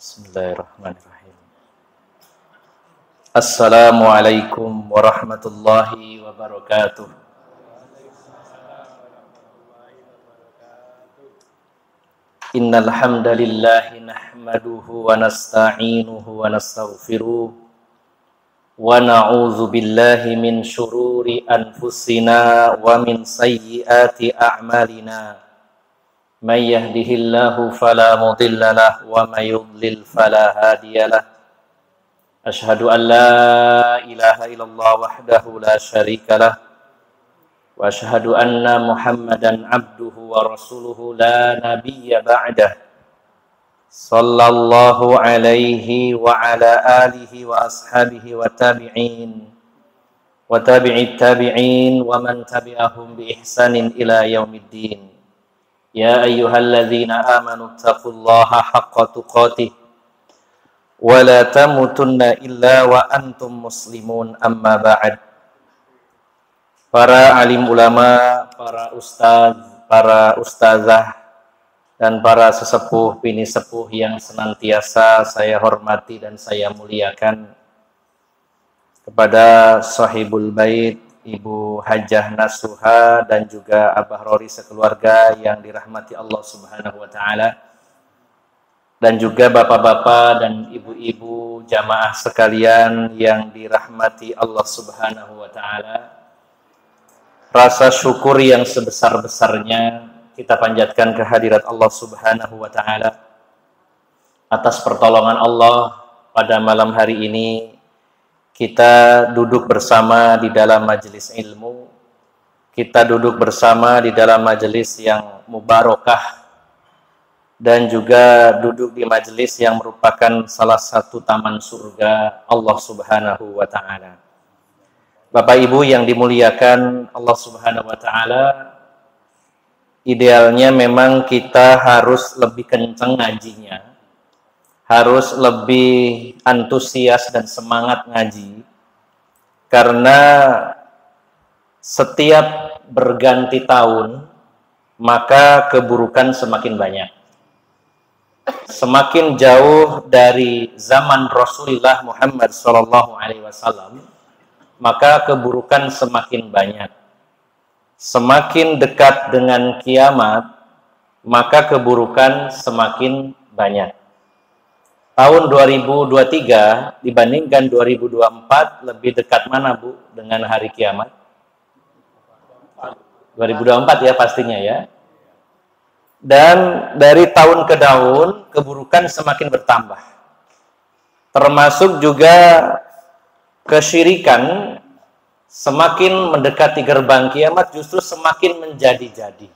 Bismillahirrahmanirrahim. Assalamualaikum warahmatullahi wabarakatuh. Innal hamdalillah nahmaduhu wa nasta'inuhu wa nastaghfiruh wa na'udzu billahi min syururi anfusina wa min sayyiati a'malina. May yahdihillahu fala mudilla lahu wa may yudlil fala hadiyalah. Asyhadu an la ilaha illallah wahdahu la syarikalah wa asyhadu anna Muhammadan abduhu wa rasuluhu la nabiyya ba'dah. Sallallahu alaihi wa ala alihi wa ashabihi wa tabi'in wa tabi'it tabi'in wa man tabi'ahum bi ihsanin ila yaumiddin. Ya ayyuhalladzina amanu taqullaha haqqa tuqatih wa la tamutunna illa wa antum muslimun, amma ba'd. Para alim ulama, para ustaz, para ustazah, dan para sesepuh bini sepuh yang senantiasa saya hormati dan saya muliakan, kepada sahibul bait Ibu Hajah Nasuha dan juga Abah Rori sekeluarga yang dirahmati Allah Subhanahu wa taala, dan juga bapak-bapak dan ibu-ibu jamaah sekalian yang dirahmati Allah Subhanahu wa taala. Rasa syukur yang sebesar-besarnya kita panjatkan kehadirat Allah Subhanahu wa taala atas pertolongan Allah pada malam hari ini. Kita duduk bersama di dalam majelis ilmu, kita duduk bersama di dalam majelis yang mubarakah, dan juga duduk di majelis yang merupakan salah satu taman surga Allah Subhanahu wa ta'ala. Bapak Ibu yang dimuliakan Allah Subhanahu wa ta'ala, idealnya memang kita harus lebih kenceng ngajinya, harus lebih antusias dan semangat ngaji, karena setiap berganti tahun maka keburukan semakin banyak. Semakin jauh dari zaman Rasulullah Muhammad SAW, maka keburukan semakin banyak. Semakin dekat dengan kiamat, maka keburukan semakin banyak. Tahun 2023 dibandingkan 2024 lebih dekat mana, Bu, dengan hari kiamat? 2024 ya pastinya ya. Dan dari tahun ke tahun keburukan semakin bertambah. Termasuk juga kesyirikan semakin mendekati gerbang kiamat justru semakin menjadi-jadi.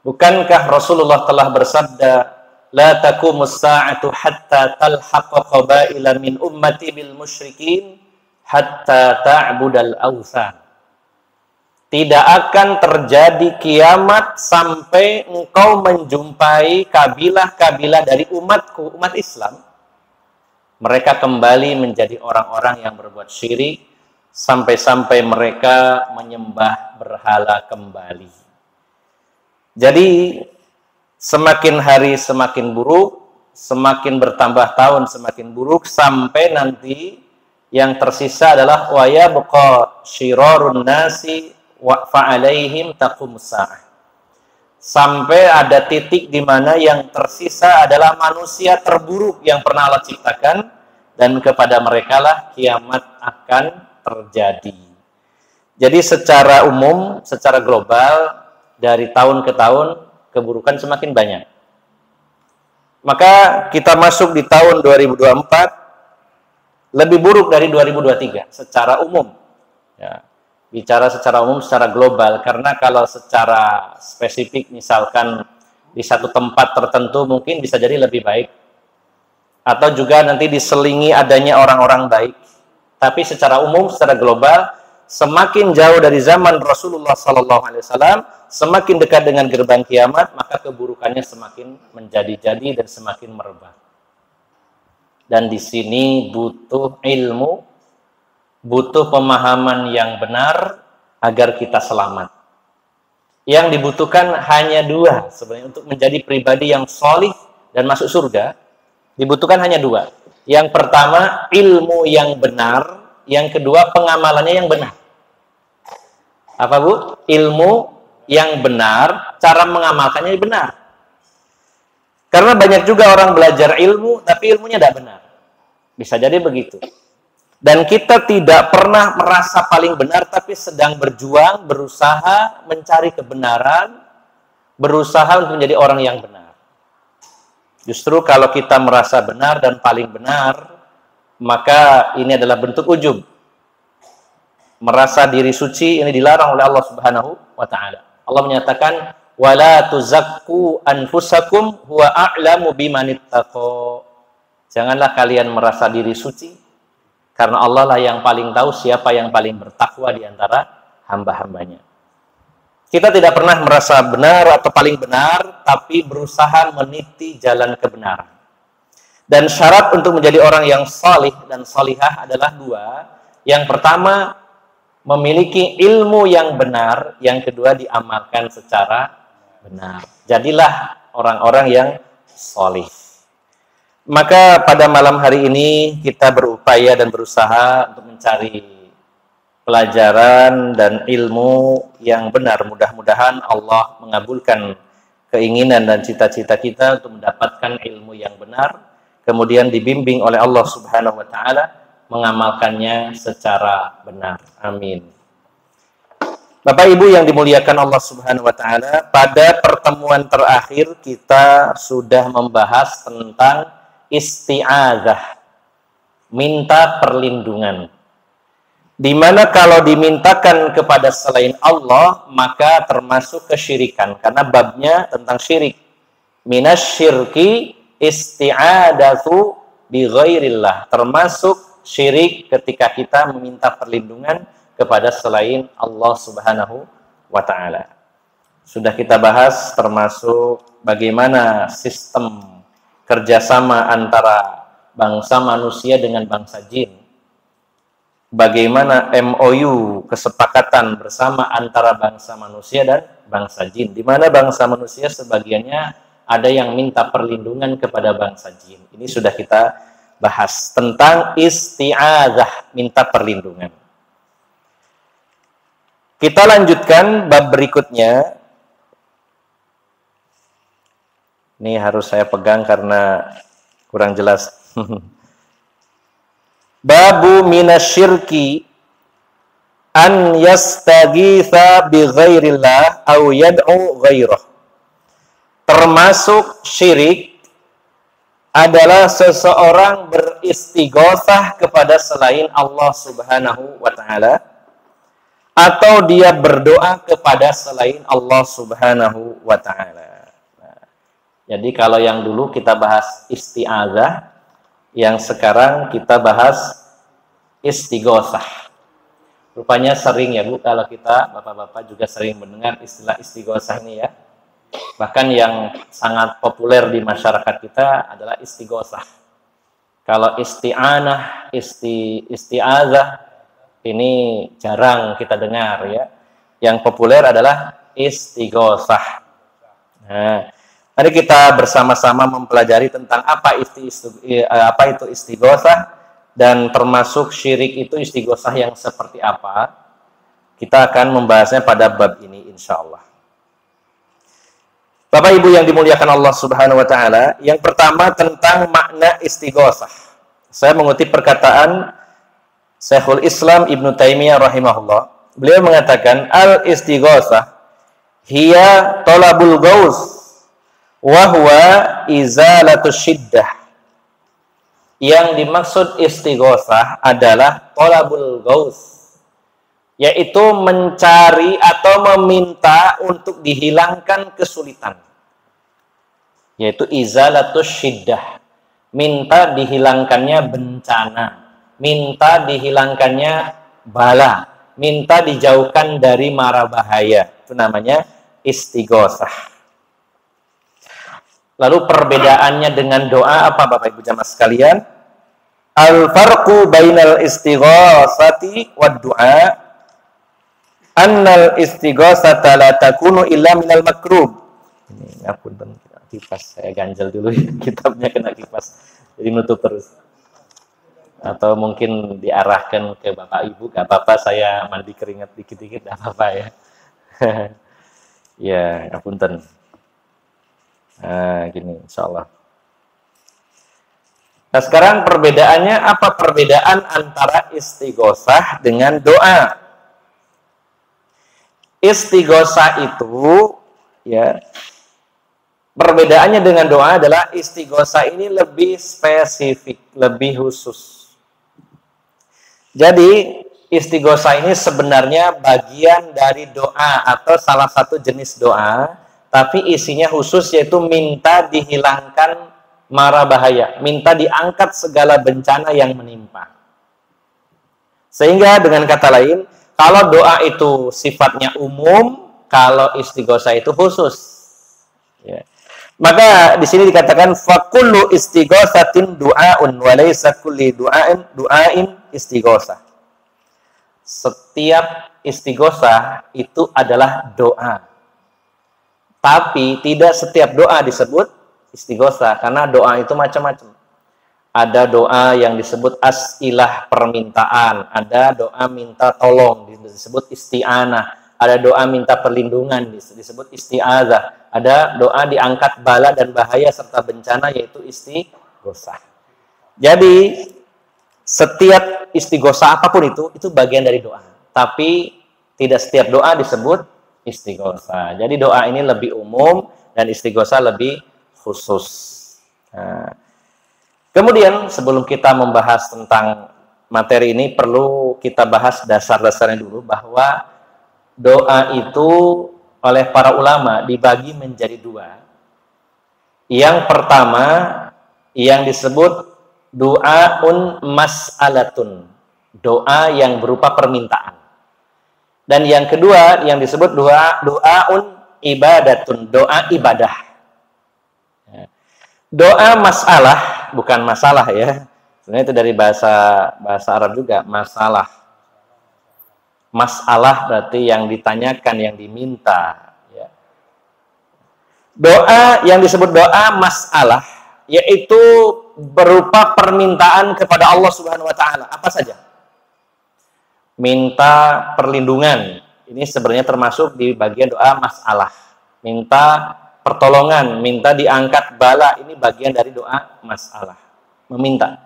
Bukankah Rasulullah telah bersabda, la taqumus sa'atu hatta talhaqa qabaila min ummati bil musyrikin hatta ta'budal awthan. Tidak akan terjadi kiamat sampai engkau menjumpai kabilah-kabilah dari umatku, umat Islam. Mereka kembali menjadi orang-orang yang berbuat syirik, sampai-sampai mereka menyembah berhala kembali. Jadi semakin hari semakin buruk, semakin bertambah tahun semakin buruk, sampai nanti yang tersisa adalah wa yabqa syirarun nasi wa fa'alaihim taqumus sa'ah. Sampai ada titik di mana yang tersisa adalah manusia terburuk yang pernah Allah ciptakan, dan kepada merekalah kiamat akan terjadi. Jadi secara umum, secara global, dari tahun ke tahun keburukan semakin banyak. Maka kita masuk di tahun 2024 lebih buruk dari 2023 secara umum. Ya, bicara secara umum, secara global, karena kalau secara spesifik misalkan di satu tempat tertentu mungkin bisa jadi lebih baik, atau juga nanti diselingi adanya orang-orang baik. Tapi secara umum, secara global, semakin jauh dari zaman Rasulullah SAW, semakin dekat dengan gerbang kiamat, maka keburukannya semakin menjadi-jadi dan semakin merebak. Dan di sini butuh ilmu, butuh pemahaman yang benar agar kita selamat. Yang dibutuhkan hanya dua sebenarnya untuk menjadi pribadi yang solih dan masuk surga. Dibutuhkan hanya dua. Yang pertama, ilmu yang benar. Yang kedua, pengamalannya yang benar. Apa, Bu? Ilmu yang benar, cara mengamalkannya benar. Karena banyak juga orang belajar ilmu, tapi ilmunya tidak benar. Bisa jadi begitu. Dan kita tidak pernah merasa paling benar, tapi sedang berjuang, berusaha mencari kebenaran, berusaha untuk menjadi orang yang benar. Justru kalau kita merasa benar dan paling benar, maka ini adalah bentuk ujub. Merasa diri suci ini dilarang oleh Allah Subhanahu wa taala. Allah menyatakan, "Wala tuzakku anfusakum huwa a'lamu bimanittaqo." Janganlah kalian merasa diri suci, karena Allah lah yang paling tahu siapa yang paling bertakwa di antara hamba-hambanya. Kita tidak pernah merasa benar atau paling benar, tapi berusaha meniti jalan kebenaran. Dan syarat untuk menjadi orang yang salih dan salihah adalah dua. Yang pertama, memiliki ilmu yang benar. Yang kedua, diamalkan secara benar. Jadilah orang-orang yang salih. Maka pada malam hari ini kita berupaya dan berusaha untuk mencari pelajaran dan ilmu yang benar. Mudah-mudahan Allah mengabulkan keinginan dan cita-cita kita untuk mendapatkan ilmu yang benar, kemudian dibimbing oleh Allah Subhanahu wa taala mengamalkannya secara benar. Amin. Bapak Ibu yang dimuliakan Allah Subhanahu wa taala, pada pertemuan terakhir kita sudah membahas tentang isti'adzah, minta perlindungan. Di mana kalau dimintakan kepada selain Allah, maka termasuk kesyirikan, karena babnya tentang syirik. Minasyirki isti'adzatu bi ghairillah, termasuk syirik ketika kita meminta perlindungan kepada selain Allah Subhanahu wa taala. Sudah kita bahas termasuk bagaimana sistem kerjasama antara bangsa manusia dengan bangsa jin. Bagaimana MOU, kesepakatan bersama antara bangsa manusia dan bangsa jin. Di mana bangsa manusia sebagiannya ada yang minta perlindungan kepada bangsa jin. Ini sudah kita bahas tentang isti'adzah, minta perlindungan. Kita lanjutkan bab berikutnya. Ini harus saya pegang karena kurang jelas. Babu minasyirki an yastaghitha bi ghairillah au yad'u ghairah. Termasuk syirik adalah seseorang beristighosah kepada selain Allah Subhanahu wa taala, atau dia berdoa kepada selain Allah Subhanahu wa taala. Nah, jadi kalau yang dulu kita bahas isti'adzah, yang sekarang kita bahas istighosah. Rupanya sering ya Bu, kalau kita Bapak-bapak juga sering mendengar istilah istighosah ini ya. Bahkan yang sangat populer di masyarakat kita adalah istighosah. Kalau isti'anah, isti'adzah ini jarang kita dengar ya. Yang populer adalah istighosah. Nah, mari kita bersama-sama mempelajari tentang apa itu istighosah, dan termasuk syirik itu istighosah yang seperti apa. Kita akan membahasnya pada bab ini insyaallah. Bapak Ibu yang dimuliakan Allah Subhanahu wa taala, yang pertama tentang makna istighosah. Saya mengutip perkataan Syekhul Islam Ibnu Taimiyah rahimahullah. Beliau mengatakan al-istighosah hiya talabul ghaus wa huwa izalatus syiddah. Yang dimaksud istighosah adalah talabul ghaus, yaitu mencari atau meminta untuk dihilangkan kesulitan, yaitu izalatus syiddah, minta dihilangkannya bencana, minta dihilangkannya bala, minta dijauhkan dari mara bahaya. Itu namanya istighosah. Lalu perbedaannya dengan doa apa Bapak Ibu jamaah sekalian? Al-farqu bainal istighosati wad du'a annal istighosata la takunu illa minal makrub. Ini apunten kipas saya ganjel dulu kitabnya kena kipas. Jadi nutup terus. Atau mungkin diarahkan ke Bapak Ibu, gak apa-apa saya mandi keringat dikit-dikit, gak apa-apa ya. Ya, ngapunten. Nah, gini, insya Allah. Nah, sekarang perbedaannya apa? Perbedaan antara istighosah dengan doa. Istighosah itu, ya, perbedaannya dengan doa adalah istighosah ini lebih spesifik, lebih khusus. Jadi, istighosah ini sebenarnya bagian dari doa atau salah satu jenis doa, tapi isinya khusus yaitu minta dihilangkan mara bahaya, minta diangkat segala bencana yang menimpa. Sehingga dengan kata lain, kalau doa itu sifatnya umum, kalau istighosah itu khusus. Ya. Maka di sini dikatakan fakullu istighosatin du'aun wa laysa kulli du'ain istighosah. Setiap istighosah itu adalah doa. Tapi tidak setiap doa disebut istighosah, karena doa itu macam-macam. Ada doa yang disebut as'ilah permintaan, ada doa minta tolong disebut isti'anah, ada doa minta perlindungan disebut isti'adzah, ada doa diangkat bala dan bahaya serta bencana yaitu istighosah. Jadi setiap istighosah apapun itu bagian dari doa. Tapi tidak setiap doa disebut istighosah. Jadi doa ini lebih umum dan istighosah lebih khusus. Nah, kemudian sebelum kita membahas tentang materi ini, perlu kita bahas dasar-dasarnya dulu, bahwa doa itu oleh para ulama dibagi menjadi dua. Yang pertama yang disebut doaun mas'alatun, doa yang berupa permintaan. Dan yang kedua yang disebut doaun ibadatun, doa ibadah. Doa masalah, bukan masalah ya. Sebenarnya itu dari bahasa Arab juga, masalah. Masalah berarti yang ditanyakan, yang diminta. Ya. Doa yang disebut doa masalah, yaitu berupa permintaan kepada Allah Subhanahu Wa Taala. Apa saja? Minta perlindungan. Ini sebenarnya termasuk di bagian doa masalah. Minta pertolongan, minta diangkat bala, ini bagian dari doa masalah, meminta.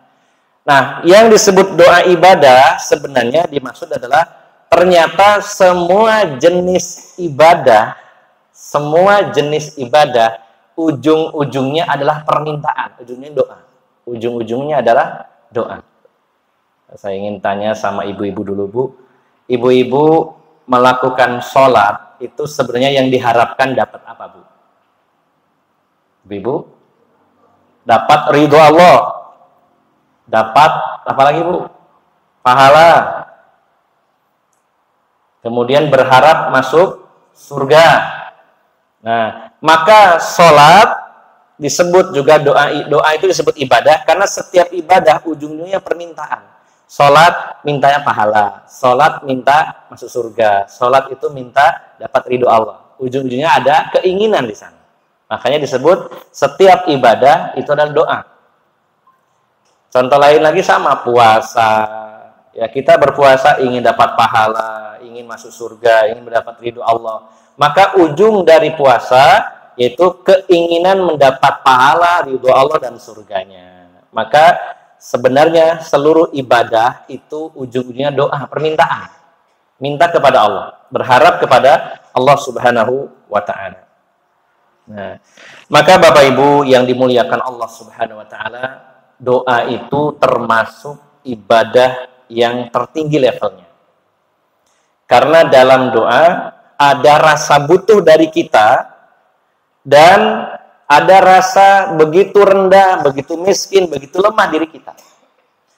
Nah, yang disebut doa ibadah sebenarnya dimaksud adalah ternyata semua jenis ibadah ujung-ujungnya adalah permintaan, ujungnya doa. Ujung-ujungnya adalah doa. Saya ingin tanya sama ibu-ibu dulu, Bu. Ibu-ibu melakukan sholat itu sebenarnya yang diharapkan dapat apa, Bu? Ibu, dapat ridho Allah, dapat apa lagi, Bu? Pahala. Kemudian berharap masuk surga. Nah, maka sholat disebut juga doa itu disebut ibadah karena setiap ibadah ujungnya permintaan. Sholat mintanya pahala, sholat minta masuk surga, sholat itu minta dapat ridho Allah. Ujung-ujungnya ada keinginan di sana. Makanya disebut setiap ibadah itu adalah doa. Contoh lain lagi sama puasa. Ya, kita berpuasa ingin dapat pahala, ingin masuk surga, ingin mendapat ridho Allah. Maka ujung dari puasa yaitu keinginan mendapat pahala, ridho Allah dan surganya. Maka sebenarnya seluruh ibadah itu ujung-ujungnya doa, permintaan. Minta kepada Allah, berharap kepada Allah Subhanahu wa Ta'ala. Nah, maka Bapak Ibu yang dimuliakan Allah Subhanahu wa Ta'ala, doa itu termasuk ibadah yang tertinggi levelnya. Karena dalam doa ada rasa butuh dari kita dan ada rasa begitu rendah, begitu miskin, begitu lemah diri kita.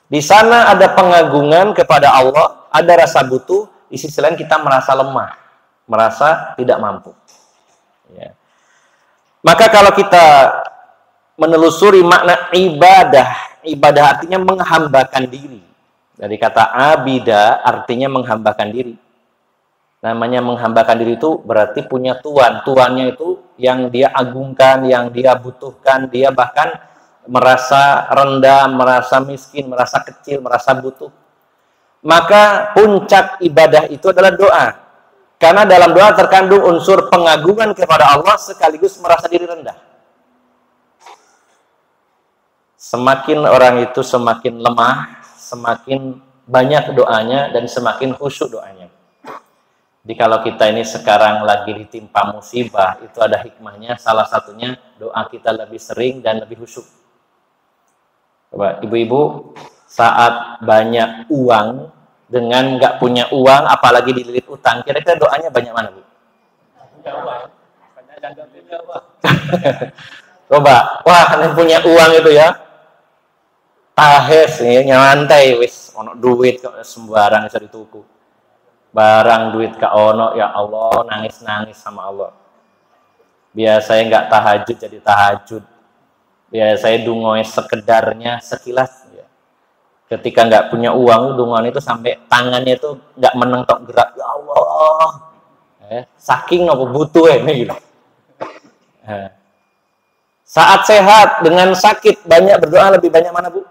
Di sana ada pengagungan kepada Allah, ada rasa butuh, di sisi lain kita merasa lemah, merasa tidak mampu. Ya. Maka kalau kita menelusuri makna ibadah, ibadah artinya menghambakan diri. Dari kata abida artinya menghambakan diri. Namanya menghambakan diri itu berarti punya tuan. Tuannya itu yang dia agungkan, yang dia butuhkan, dia bahkan merasa rendah, merasa miskin, merasa kecil, merasa butuh. Maka puncak ibadah itu adalah doa. Karena dalam doa terkandung unsur pengagungan kepada Allah sekaligus merasa diri rendah. Semakin orang itu semakin lemah, semakin banyak doanya dan semakin khusyuk doanya. Jadi kalau kita ini sekarang lagi ditimpa musibah, itu ada hikmahnya. Salah satunya doa kita lebih sering dan lebih khusyuk. Coba ibu-ibu, saat banyak uang dengan nggak punya uang, apalagi dililit utang, kira-kira doanya banyak mana, Bu? Coba, wah, ini punya uang itu ya, tahes nih, nyantai, wis, ono duit kok sembarang bisa dituku. Barang duit ka ono, ya Allah, nangis-nangis sama Allah. Biasanya nggak tahajud jadi tahajud. Biasanya dungoy sekedarnya sekilas. Ya. Ketika nggak punya uang, dungoan itu sampai tangannya itu nggak menentok gerak. Ya Allah, saking nopo butuh ini gitu. Saat sehat dengan sakit banyak berdoa lebih banyak mana, Bu?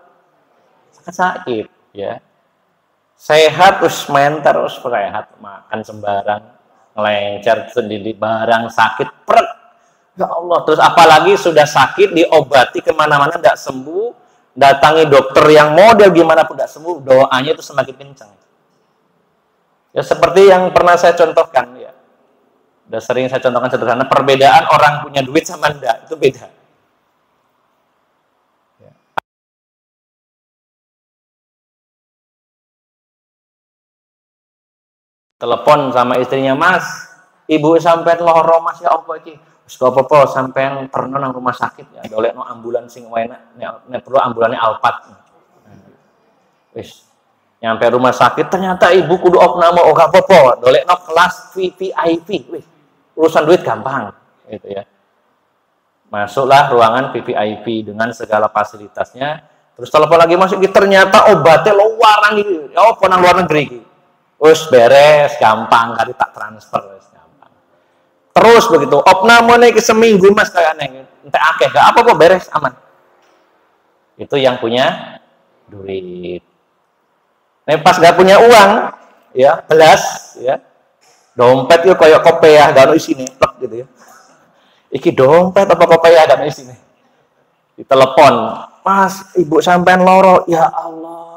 Sakit, ya. Sehat terus main terus sehat, makan sembarang, ngelencer sendiri barang sakit, prek. Ya Allah, terus apalagi sudah sakit diobati kemana-mana tidak sembuh, datangi dokter yang model gimana pun tidak sembuh, doanya itu semakin kencang. Ya seperti yang pernah saya contohkan ya, udah sering saya contohkan sederhana, perbedaan orang punya duit sama enggak itu beda. Telepon sama istrinya, Mas, ibu sampai loro Mas, ya apa iki? Wis apa-apa sampean pernah nang rumah sakit ya, dolekno ambulan sing enak, nek perlu ambulannya Alphard. Wis nyampe rumah sakit ternyata ibu kudu opname, oh gak apa-apa, dolekno kelas VVIP. Wis urusan duit gampang gitu ya. Masuklah ruangan VVIP dengan segala fasilitasnya. Terus telepon lagi masuk, ternyata obatnya luaran gitu. Ya apa nang luar negeri iki? Wis beres, gampang kali tak transfer, wis gampang. Terus begitu, opname iki seminggu Mas kayane entek akeh, gak apa-apa beres aman. Itu yang punya duit. Nek pas gak punya uang, ya, belas ya. Dompet itu koyo kopiah gak ono isine, plek gitu ya. Iki dompet apa kopiah gak ono isine. Ditelepon, Mas, ibu sampean loro, ya Allah.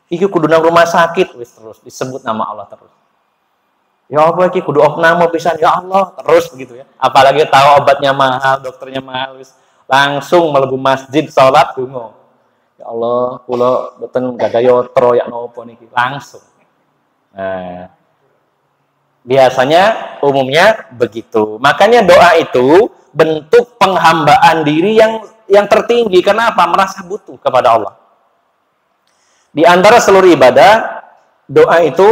Iki kudu nang rumah sakit, wis terus disebut nama Allah terus. Ya apa iki kudu opname pisan, ya Allah, terus begitu ya. Apalagi tahu obatnya mahal, dokternya mahal, wis langsung mlebu masjid salat donga. Ya Allah, kula mboten gadah yatra ya napa niki, langsung. Nah, biasanya umumnya begitu. Makanya doa itu bentuk penghambaan diri yang tertinggi. Kenapa? Merasa butuh kepada Allah. Di antara seluruh ibadah, doa itu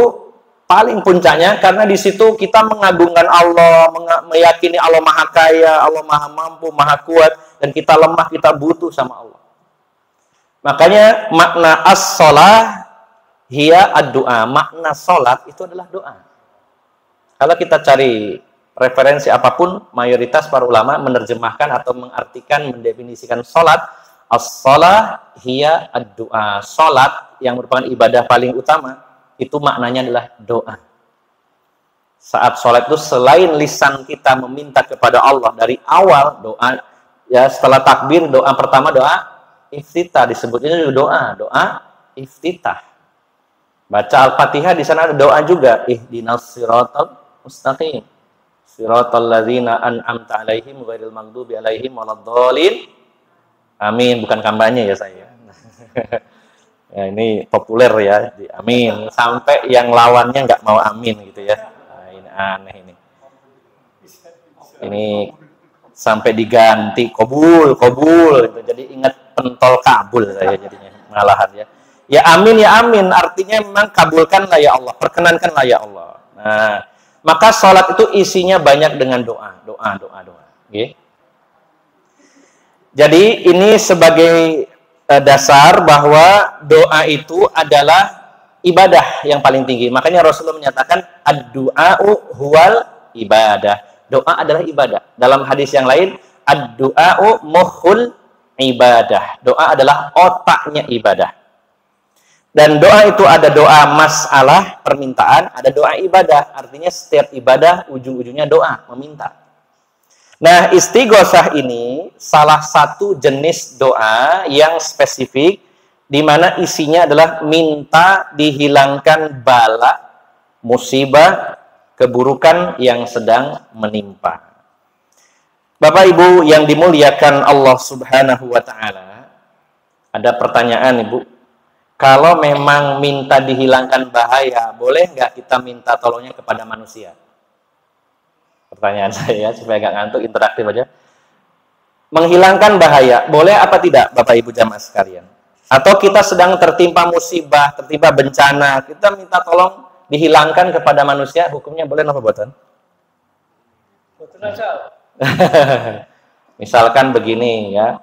paling puncaknya karena di situ kita mengagungkan Allah, meyakini Allah Maha Kaya, Allah Maha Mampu, Maha Kuat, dan kita lemah, kita butuh sama Allah. Makanya makna as-shalah hiya ad-du'a. Makna salat itu adalah doa. Kalau kita cari referensi apapun, mayoritas para ulama menerjemahkan atau mengartikan, mendefinisikan salat, as-shalah hiya ad-du'a. Salat yang merupakan ibadah paling utama, itu maknanya adalah doa. Saat sholat itu selain lisan kita meminta kepada Allah dari awal doa, ya setelah takbir doa pertama doa iftitah, disebutnya doa iftitah. Baca Al-Fatihah di sana ada doa juga, ihdinas siratal mustaqim, siratal ladzina an'amta 'alaihim ghairil maghdubi 'alaihim waladdallin. Amin, bukan kampanye ya saya. Ya, ini populer ya, di amin. Sampai yang lawannya nggak mau amin gitu ya. Nah, ini aneh ini. Ini sampai diganti kobul gitu. Jadi ingat pentol kabul saya jadinya malahan ya. Ya amin, artinya memang kabulkanlah ya Allah, perkenankanlah ya Allah. Nah, maka sholat itu isinya banyak dengan doa. Okay? Jadi ini sebagai dasar bahwa doa itu adalah ibadah yang paling tinggi. Makanya Rasulullah menyatakan ad-du'a'u huwal ibadah. Doa adalah ibadah. Dalam hadis yang lain, ad-du'a'u mukhul ibadah. Doa adalah otaknya ibadah. Dan doa itu ada doa masalah, permintaan, ada doa ibadah. Artinya setiap ibadah ujung-ujungnya doa, meminta. Nah, istighosah ini salah satu jenis doa yang spesifik di mana isinya adalah minta dihilangkan bala, musibah, keburukan yang sedang menimpa. Bapak Ibu yang dimuliakan Allah Subhanahu wa taala, ada pertanyaan Ibu. Kalau memang minta dihilangkan bahaya, boleh nggak kita minta tolongnya kepada manusia? Pertanyaan saya supaya nggak ngantuk, interaktif aja. Menghilangkan bahaya, boleh apa tidak Bapak Ibu jamaah sekalian? Atau kita sedang tertimpa musibah, tertimpa bencana, kita minta tolong dihilangkan kepada manusia, hukumnya boleh apa buatan? Misalkan begini ya,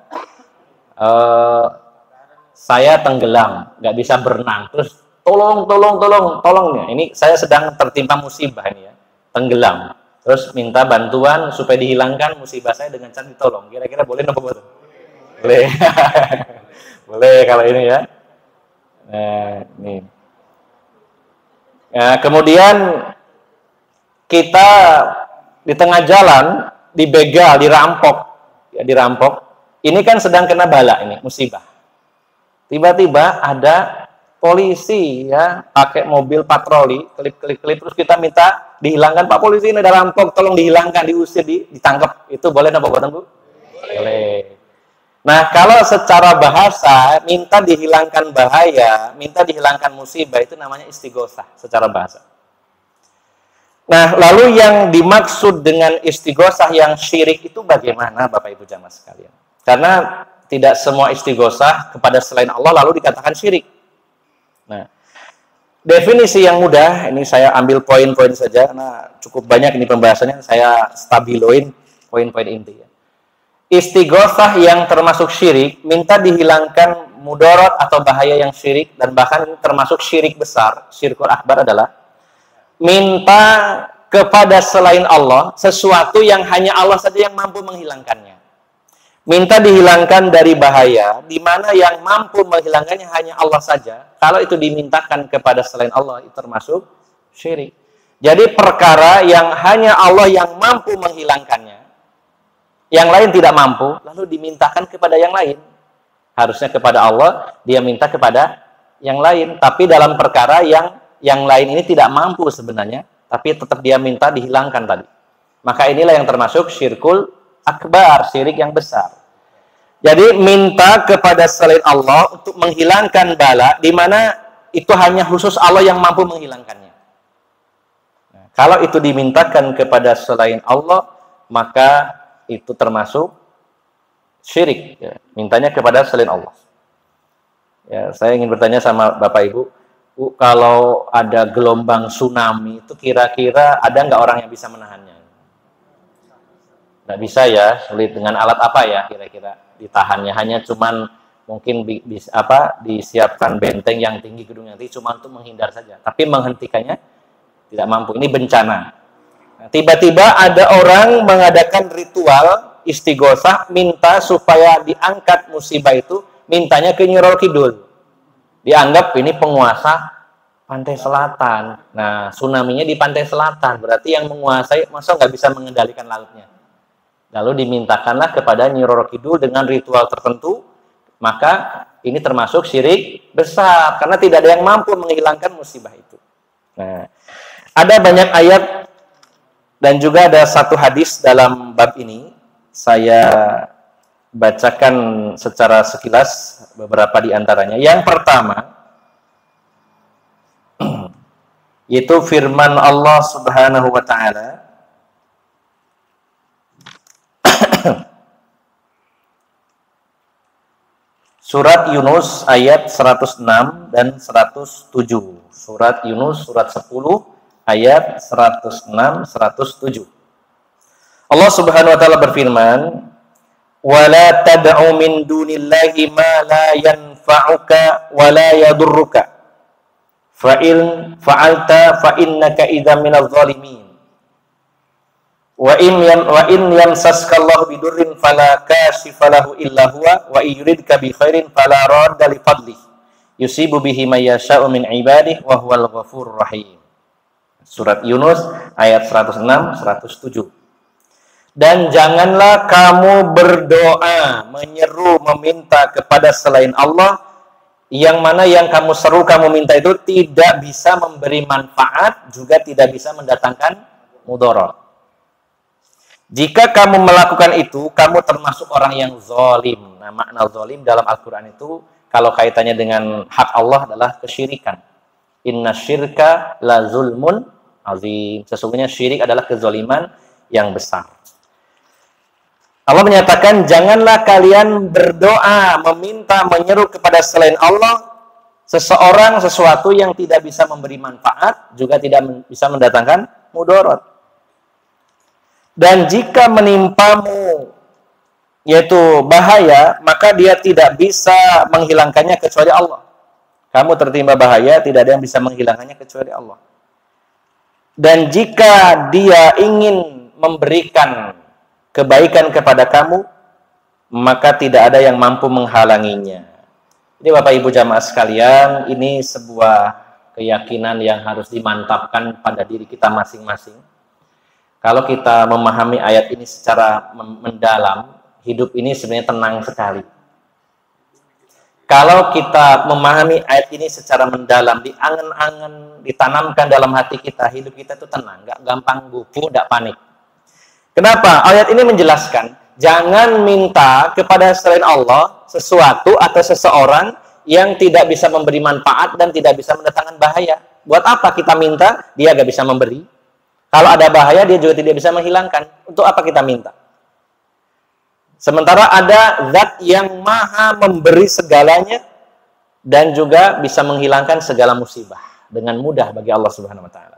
saya tenggelam, nggak bisa berenang, terus tolong ya. Ini saya sedang tertimpa musibah ini ya, tenggelam, terus minta bantuan supaya dihilangkan musibah saya dengan cara ditolong. Kira-kira boleh apa buatan? Boleh, boleh kalau ini ya. Nah, ini. Ya, kemudian kita di tengah jalan dibegal, dirampok, ya dirampok. Ini kan sedang kena bala ini, musibah. Tiba-tiba ada polisi ya, pakai mobil patroli, klip terus kita minta dihilangkan, Pak polisi ini ada rampok, tolong dihilangkan, diusir, ditangkap. Itu boleh apa buatan Bu? Boleh. Nah, kalau secara bahasa minta dihilangkan bahaya, minta dihilangkan musibah itu namanya istighosah secara bahasa. Nah, lalu yang dimaksud dengan istighosah yang syirik itu bagaimana Bapak Ibu jamaah sekalian? Karena tidak semua istighosah kepada selain Allah lalu dikatakan syirik. Nah, definisi yang mudah, ini saya ambil poin-poin saja karena cukup banyak ini pembahasannya, saya stabiloin poin-poin inti ya. Istighosah yang termasuk syirik, minta dihilangkan mudarat atau bahaya yang syirik, dan bahkan termasuk syirik besar, syirkul akbar adalah minta kepada selain Allah sesuatu yang hanya Allah saja yang mampu menghilangkannya. Minta dihilangkan dari bahaya, di mana yang mampu menghilangkannya hanya Allah saja. Kalau itu dimintakan kepada selain Allah, itu termasuk syirik. Jadi perkara yang hanya Allah yang mampu menghilangkannya, yang lain tidak mampu, lalu dimintakan kepada yang lain. Harusnya kepada Allah, dia minta kepada yang lain. Tapi dalam perkara yang lain ini tidak mampu sebenarnya, tapi tetap dia minta dihilangkan tadi. Maka inilah yang termasuk syirkul akbar, syirik yang besar. Jadi minta kepada selain Allah untuk menghilangkan bala, di mana itu hanya khusus Allah yang mampu menghilangkannya. Nah, kalau itu dimintakan kepada selain Allah, maka itu termasuk syirik ya. Mintanya kepada selain Allah ya. Saya ingin bertanya sama Bapak Ibu, kalau ada gelombang tsunami itu kira-kira ada nggak orang yang bisa menahannya? Nggak bisa ya, sulit. Dengan alat apa ya kira-kira ditahannya? Hanya cuman mungkin disiapkan benteng yang tinggi, gedung yang tinggi, cuma untuk menghindar saja, tapi menghentikannya tidak mampu. Ini bencana. Tiba-tiba ada orang mengadakan ritual istighosah, minta supaya diangkat musibah itu, mintanya ke Nyi Roro Kidul. Dianggap ini penguasa pantai selatan. Nah, tsunami-nya di pantai selatan, berarti yang menguasai, masa nggak bisa mengendalikan lautnya. Lalu dimintakanlah kepada Nyi Roro Kidul dengan ritual tertentu, maka ini termasuk syirik besar, karena tidak ada yang mampu menghilangkan musibah itu. Nah, ada banyak ayat dan juga ada satu hadis dalam bab ini. Saya bacakan secara sekilas beberapa di antaranya. Yang pertama, yaitu firman Allah Subhanahu wa taala Surat Yunus ayat 106 dan 107. Surat Yunus surat 10 ayat 106 107. Allah Subhanahu wa taala berfirman, "Wala tad'u min dunillahi ma la yanfa'uka wa la yadurruka. Fa in fa'alta fa innaka idzam minadh dhalimin. Wa in yamsaskallahu bidurrin fala kashifa lahu illa huwa wa yuridka bi khairin fala radda li fadlihi yusibu bihi may yasha'u min ibadihi wa huwal ghafurur rahim. Surat Yunus ayat 106 107. Dan janganlah kamu berdoa, menyeru, meminta kepada selain Allah, yang mana yang kamu seru, kamu minta itu tidak bisa memberi manfaat, juga tidak bisa mendatangkan mudarat. Jika kamu melakukan itu, kamu termasuk orang yang zalim. Nah, makna zalim dalam Al-Quran itu, kalau kaitannya dengan hak Allah adalah kesyirikan. Inna syirka la zulmun azim. Sesungguhnya syirik adalah kezaliman yang besar. Allah menyatakan, janganlah kalian berdoa, meminta, menyeru kepada selain Allah, seseorang, sesuatu yang tidak bisa memberi manfaat, juga tidak bisa mendatangkan mudarat. Dan jika menimpamu yaitu bahaya, maka dia tidak bisa menghilangkannya kecuali Allah. Kamu tertimpa bahaya, tidak ada yang bisa menghilangkannya kecuali Allah. Dan jika dia ingin memberikan kebaikan kepada kamu, maka tidak ada yang mampu menghalanginya. Jadi Bapak Ibu jamaah sekalian, ini sebuah keyakinan yang harus dimantapkan pada diri kita masing-masing. Kalau kita memahami ayat ini secara mendalam, hidup ini sebenarnya tenang sekali. Kalau kita memahami ayat ini secara mendalam, diangan-angan, ditanamkan dalam hati kita, hidup kita itu tenang, nggak gampang gugup, nggak panik. Kenapa? Ayat ini menjelaskan, jangan minta kepada selain Allah sesuatu atau seseorang yang tidak bisa memberi manfaat dan tidak bisa mendatangkan bahaya. Buat apa kita minta? Dia nggak bisa memberi. Kalau ada bahaya, dia juga tidak bisa menghilangkan. Untuk apa kita minta? Sementara ada zat yang maha memberi segalanya dan juga bisa menghilangkan segala musibah dengan mudah bagi Allah Subhanahu wa taala.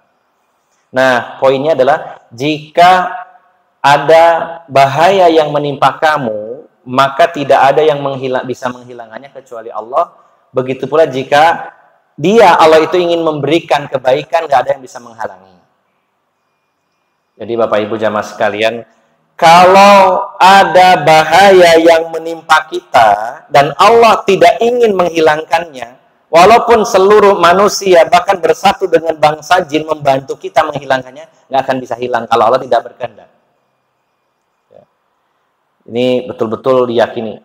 Nah, poinnya adalah jika ada bahaya yang menimpa kamu, maka tidak ada yang bisa menghilangkannya kecuali Allah. Begitu pula jika Allah itu ingin memberikan kebaikan, nggak ada yang bisa menghalangi. Jadi Bapak Ibu jamaah sekalian, kalau ada bahaya yang menimpa kita dan Allah tidak ingin menghilangkannya, walaupun seluruh manusia bahkan bersatu dengan bangsa jin membantu kita menghilangkannya, nggak akan bisa hilang kalau Allah tidak berkehendak. Ya. Ini betul-betul diyakini.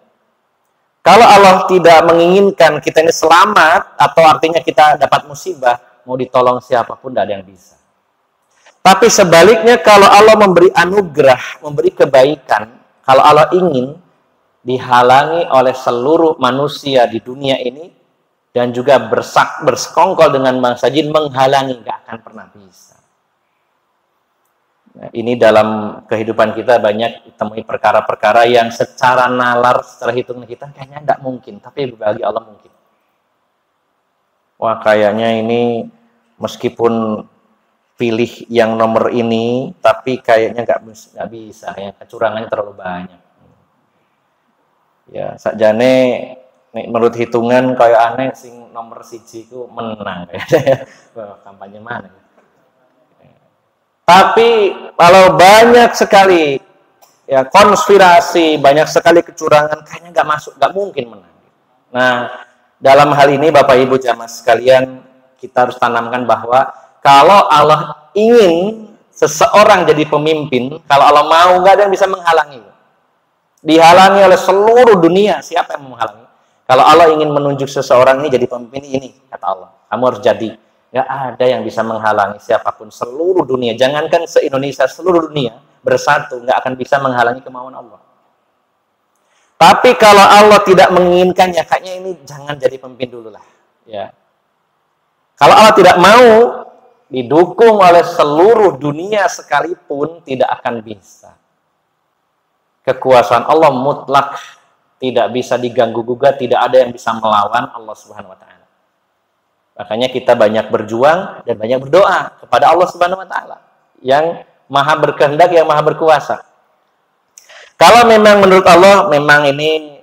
Kalau Allah tidak menginginkan kita ini selamat, atau artinya kita dapat musibah, mau ditolong siapapun tidak ada yang bisa. Tapi sebaliknya, kalau Allah memberi anugerah, memberi kebaikan, kalau Allah ingin, dihalangi oleh seluruh manusia di dunia ini, dan juga bersekongkol dengan bangsa jin, menghalangi, nggak akan pernah bisa. Nah, ini dalam kehidupan kita banyak ditemui perkara-perkara yang secara nalar, secara hitungan kita, kayaknya nggak mungkin, tapi bagi Allah mungkin. Wah, kayaknya ini meskipun pilih yang nomor ini, tapi kayaknya nggak bisa, ya kecurangannya terlalu banyak. Ya, sakjane menurut hitungan kayak aneh sing nomor siji itu menang. Kampanye mana? Tapi kalau banyak sekali ya konspirasi, banyak sekali kecurangan, kayaknya nggak masuk, nggak mungkin menang. Nah, dalam hal ini Bapak Ibu jamaah sekalian, kita harus tanamkan bahwa kalau Allah ingin seseorang jadi pemimpin, kalau Allah mau, nggak ada yang bisa menghalangi. Dihalangi oleh seluruh dunia, siapa yang menghalangi? Kalau Allah ingin menunjuk seseorang ini jadi pemimpin ini, kata Allah, kamu harus jadi. Nggak ada yang bisa menghalangi siapapun, seluruh dunia. Jangankan se-Indonesia, seluruh dunia bersatu, nggak akan bisa menghalangi kemauan Allah. Tapi kalau Allah tidak menginginkannya, kayaknya ini jangan jadi pemimpin dulu lah. Ya. Kalau Allah tidak mau, didukung oleh seluruh dunia sekalipun, tidak akan bisa. Kekuasaan Allah mutlak, tidak bisa diganggu-gugat, tidak ada yang bisa melawan Allah Subhanahu wa taala. Makanya kita banyak berjuang dan banyak berdoa kepada Allah Subhanahu wa taala yang maha berkehendak, yang maha berkuasa. Kalau memang menurut Allah, memang ini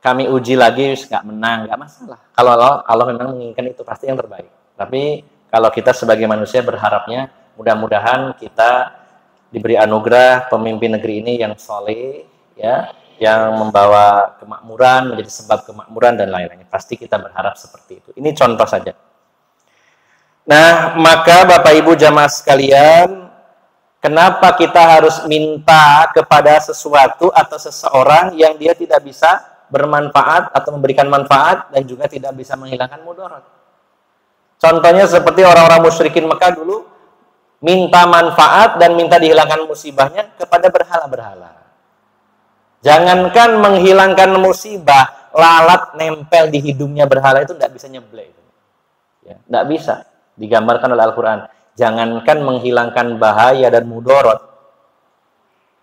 kami uji lagi, nggak menang, nggak masalah. Kalau Allah memang menginginkan itu, pasti yang terbaik. Tapi kalau kita sebagai manusia berharapnya, mudah-mudahan kita diberi anugerah pemimpin negeri ini yang soleh, ya, yang membawa kemakmuran, menjadi sebab kemakmuran dan lain-lainnya. Pasti kita berharap seperti itu. Ini contoh saja. Nah, maka Bapak Ibu jamaah sekalian, kenapa kita harus minta kepada sesuatu atau seseorang yang dia tidak bisa bermanfaat atau memberikan manfaat dan juga tidak bisa menghilangkan mudarat? Contohnya seperti orang-orang musyrikin Mekah dulu minta manfaat dan minta dihilangkan musibahnya kepada berhala-berhala. Jangankan menghilangkan musibah, lalat nempel di hidungnya berhala itu tidak bisa nyeblek. Ya, tidak bisa. Digambarkan oleh Al-Quran. Jangankan menghilangkan bahaya dan mudarat,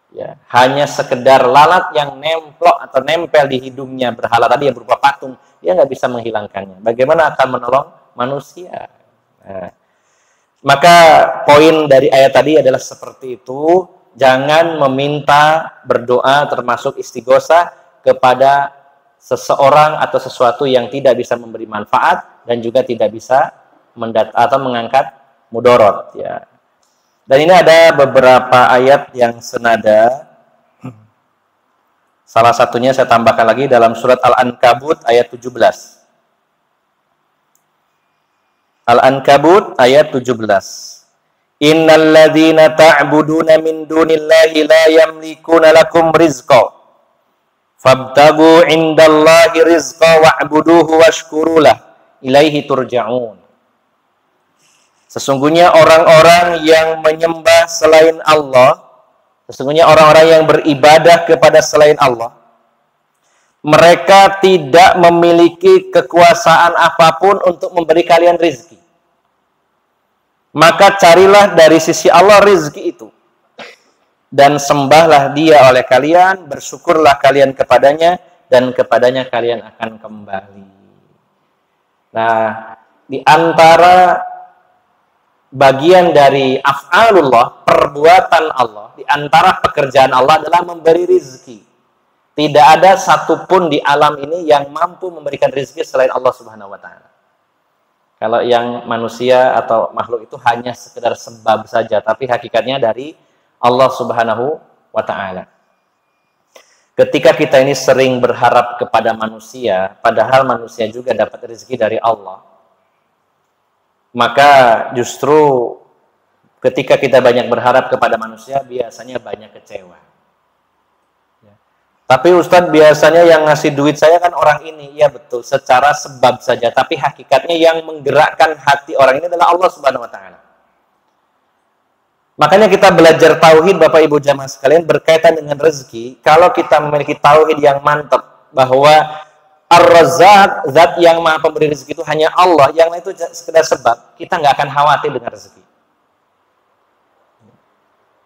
ya, hanya sekedar lalat yang nemplok atau nempel di hidungnya berhala tadi yang berupa patung, dia nggak bisa menghilangkannya. Bagaimana akan menolong manusia? Nah, maka poin dari ayat tadi adalah seperti itu. Jangan meminta berdoa termasuk istighosah kepada seseorang atau sesuatu yang tidak bisa memberi manfaat dan juga tidak bisa atau mengangkat mudarat, ya. Dan ini ada beberapa ayat yang senada. Salah satunya saya tambahkan lagi dalam surat Al-Ankabut ayat 17. Al-Ankabut ayat 17. Innal ladzina ta'buduna min dunillahi la yamlikuna lakum rizqa fabtagu 'indallahi rizqa wa'buduhu washkurulah ilaihi turja'un. Sesungguhnya orang-orang yang menyembah selain Allah, sesungguhnya orang-orang yang beribadah kepada selain Allah, mereka tidak memiliki kekuasaan apapun untuk memberi kalian rizki. Maka carilah dari sisi Allah rizki itu. Dan sembahlah dia oleh kalian, bersyukurlah kalian kepadanya, dan kepadanya kalian akan kembali. Nah, di antara bagian dari af'alullah, perbuatan Allah, di antara pekerjaan Allah adalah memberi rizki. Tidak ada satupun di alam ini yang mampu memberikan rizki selain Allah Subhanahu wa Ta'ala. Kalau yang manusia atau makhluk itu hanya sekedar sebab saja, tapi hakikatnya dari Allah Subhanahu wa Ta'ala. Ketika kita ini sering berharap kepada manusia, padahal manusia juga dapat rezeki dari Allah, maka justru ketika kita banyak berharap kepada manusia, biasanya banyak kecewa. Ya. Tapi Ustadz, biasanya yang ngasih duit saya kan orang ini. Ya betul, secara sebab saja. Tapi hakikatnya yang menggerakkan hati orang ini adalah Allah Subhanahu wa Ta'ala. Makanya kita belajar tauhid, Bapak Ibu jamaah sekalian, berkaitan dengan rezeki. Kalau kita memiliki tauhid yang mantap bahwa Ar-Razzaq, zat yang maha pemberi rezeki itu hanya Allah, yang lain itu sekedar sebab, kita nggak akan khawatir dengan rezeki.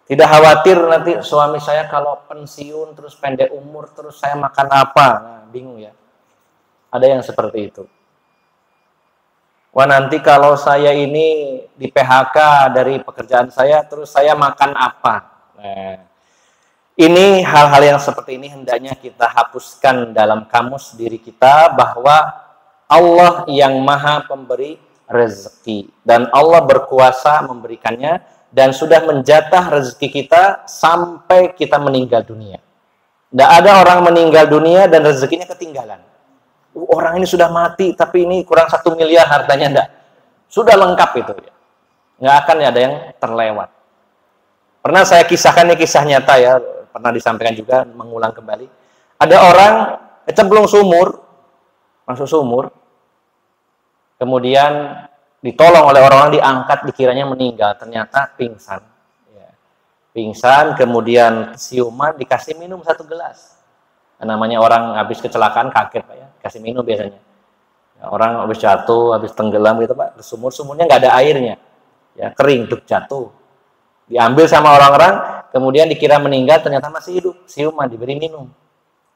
Tidak khawatir nanti suami saya kalau pensiun terus pendek umur, terus saya makan apa? Nah, bingung ya. Ada yang seperti itu. Wah, nanti kalau saya ini di PHK dari pekerjaan saya, terus saya makan apa? Nah, ini hal-hal yang seperti ini hendaknya kita hapuskan dalam kamus diri kita, bahwa Allah yang maha pemberi rezeki dan Allah berkuasa memberikannya dan sudah menjatah rezeki kita sampai kita meninggal dunia. Tidak ada orang meninggal dunia dan rezekinya ketinggalan. Orang ini sudah mati tapi ini kurang 1 miliar hartanya, enggak. Sudah lengkap itu ya. Nggak akan ada yang terlewat. Pernah saya kisahkan, ini kisah nyata ya, pernah disampaikan juga, mengulang kembali. Ada orang cemplung sumur, masuk sumur, kemudian ditolong oleh orang-orang, diangkat, dikiranya meninggal, ternyata pingsan. Ya. Pingsan, kemudian siuman, dikasih minum 1 gelas. Nah, namanya orang habis kecelakaan kaget Pak ya, kasih minum biasanya. Ya, orang habis jatuh, habis tenggelam gitu Pak, sumurnya nggak ada airnya, ya kering, duk jatuh. Diambil sama orang-orang, kemudian dikira meninggal, ternyata masih hidup, siuman, diberi minum.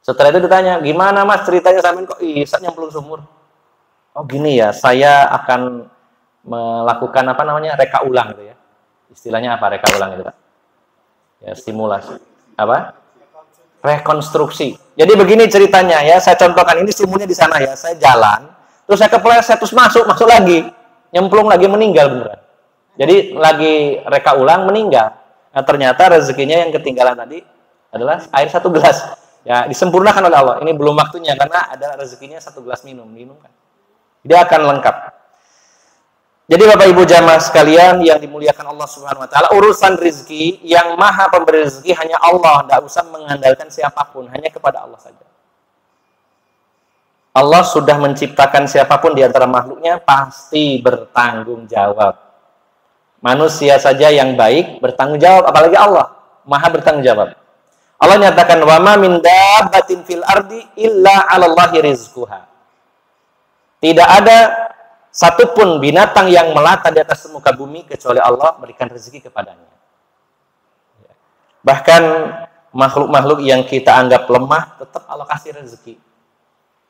Setelah itu ditanya, gimana Mas ceritanya sampean kok bisa nyemplung sumur? Oh gini ya, saya akan melakukan apa namanya, reka ulang gitu ya. Istilahnya apa reka ulang itu Pak? Ya, simulasi. Apa? Rekonstruksi. Jadi begini ceritanya ya, saya contohkan, ini sumurnya di sana ya, saya jalan, terus saya kepleset, terus masuk lagi, nyemplung lagi, meninggal beneran. Jadi lagi reka ulang, meninggal. Nah, ternyata rezekinya yang ketinggalan tadi adalah air 1 gelas. Ya, disempurnakan oleh Allah. Ini belum waktunya karena ada rezekinya 1 gelas minum kan. Dia akan lengkap. Jadi Bapak Ibu jamaah sekalian yang dimuliakan Allah Subhanahu wa taala, urusan rezeki yang Maha Pemberi rezeki hanya Allah, tidak usah mengandalkan siapapun, hanya kepada Allah saja. Allah sudah menciptakan siapapun di antara makhluknya pasti bertanggung jawab. Manusia saja yang baik bertanggung jawab, apalagi Allah Maha bertanggung jawab. Allah nyatakan wa ma min dabbatin fil ardi illa 'alallahi rizquha. Tidak ada satupun binatang yang melata di atas muka bumi kecuali Allah berikan rezeki kepadanya. Bahkan makhluk-makhluk yang kita anggap lemah tetap Allah kasih rezeki.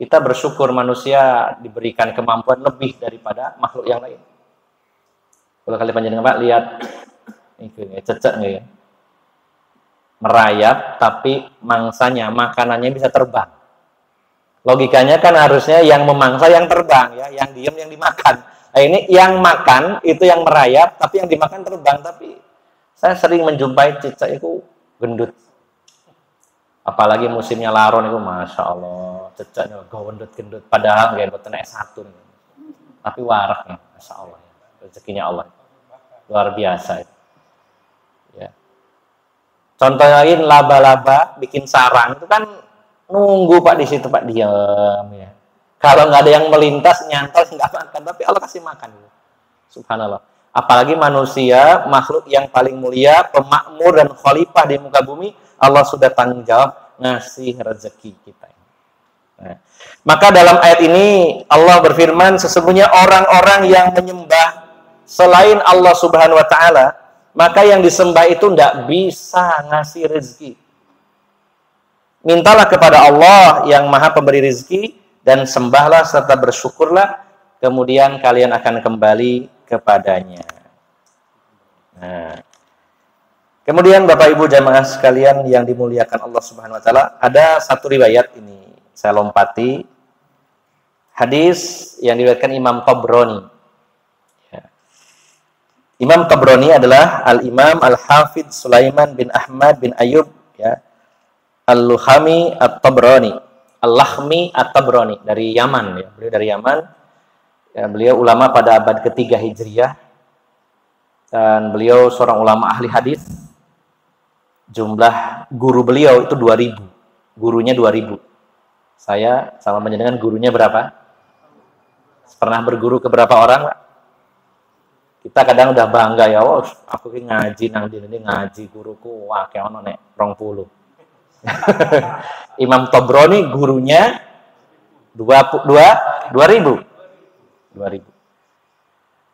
Kita bersyukur manusia diberikan kemampuan lebih daripada makhluk yang lain. Kalau kali panjenengan Pak lihat ini cecek nggak ya? Merayap tapi mangsanya makanannya bisa terbang. Logikanya kan harusnya yang memangsa yang terbang ya, yang diem yang dimakan. Nah ini yang makan itu yang merayap, tapi yang dimakan terbang. Tapi saya sering menjumpai cicak itu gendut. Apalagi musimnya laron itu, masya Allah, cicaknya gendut. Padahal nggak betul S1 nih. Tapi warak nih, masya Allah. Rezekinya Allah, luar biasa. Ya. Contoh lain laba-laba bikin sarang itu kan. Nunggu Pak di situ Pak diam ya. Kalau nggak ada yang melintas nyantol nggak makan, tapi Allah kasih makan. Subhanallah. Apalagi manusia, makhluk yang paling mulia, pemakmur dan khalifah di muka bumi, Allah sudah tanggung jawab ngasih rezeki kita. Nah, maka dalam ayat ini Allah berfirman sesungguhnya orang-orang yang menyembah selain Allah Subhanahu wa taala, maka yang disembah itu tidak bisa ngasih rezeki. Mintalah kepada Allah yang Maha Pemberi rezeki dan sembahlah serta bersyukurlah, kemudian kalian akan kembali kepadanya. Nah, kemudian Bapak Ibu jamaah sekalian yang dimuliakan Allah Subhanahu wa taala, ada satu riwayat ini saya lompati. Hadis yang diriwayatkan Imam Tabrani. Ya. Imam Tabrani adalah Al-Imam Al-Hafidh Sulaiman bin Ahmad bin Ayyub ya. Al-Luhami At-Tabrani, Al-Lahmi At-Tabrani dari Yaman ya. Beliau dari Yaman. Ya, beliau ulama pada abad ketiga Hijriah. Dan beliau seorang ulama ahli hadis. Jumlah guru beliau itu 2000. Gurunya 2000. Saya sama menjenengan gurunya berapa? Pernah berguru ke berapa orang? Kita kadang udah bangga ya, oh, aku ngaji nang dene ngaji guruku wah kayak ono nek 20. Imam Tabrani gurunya 2000.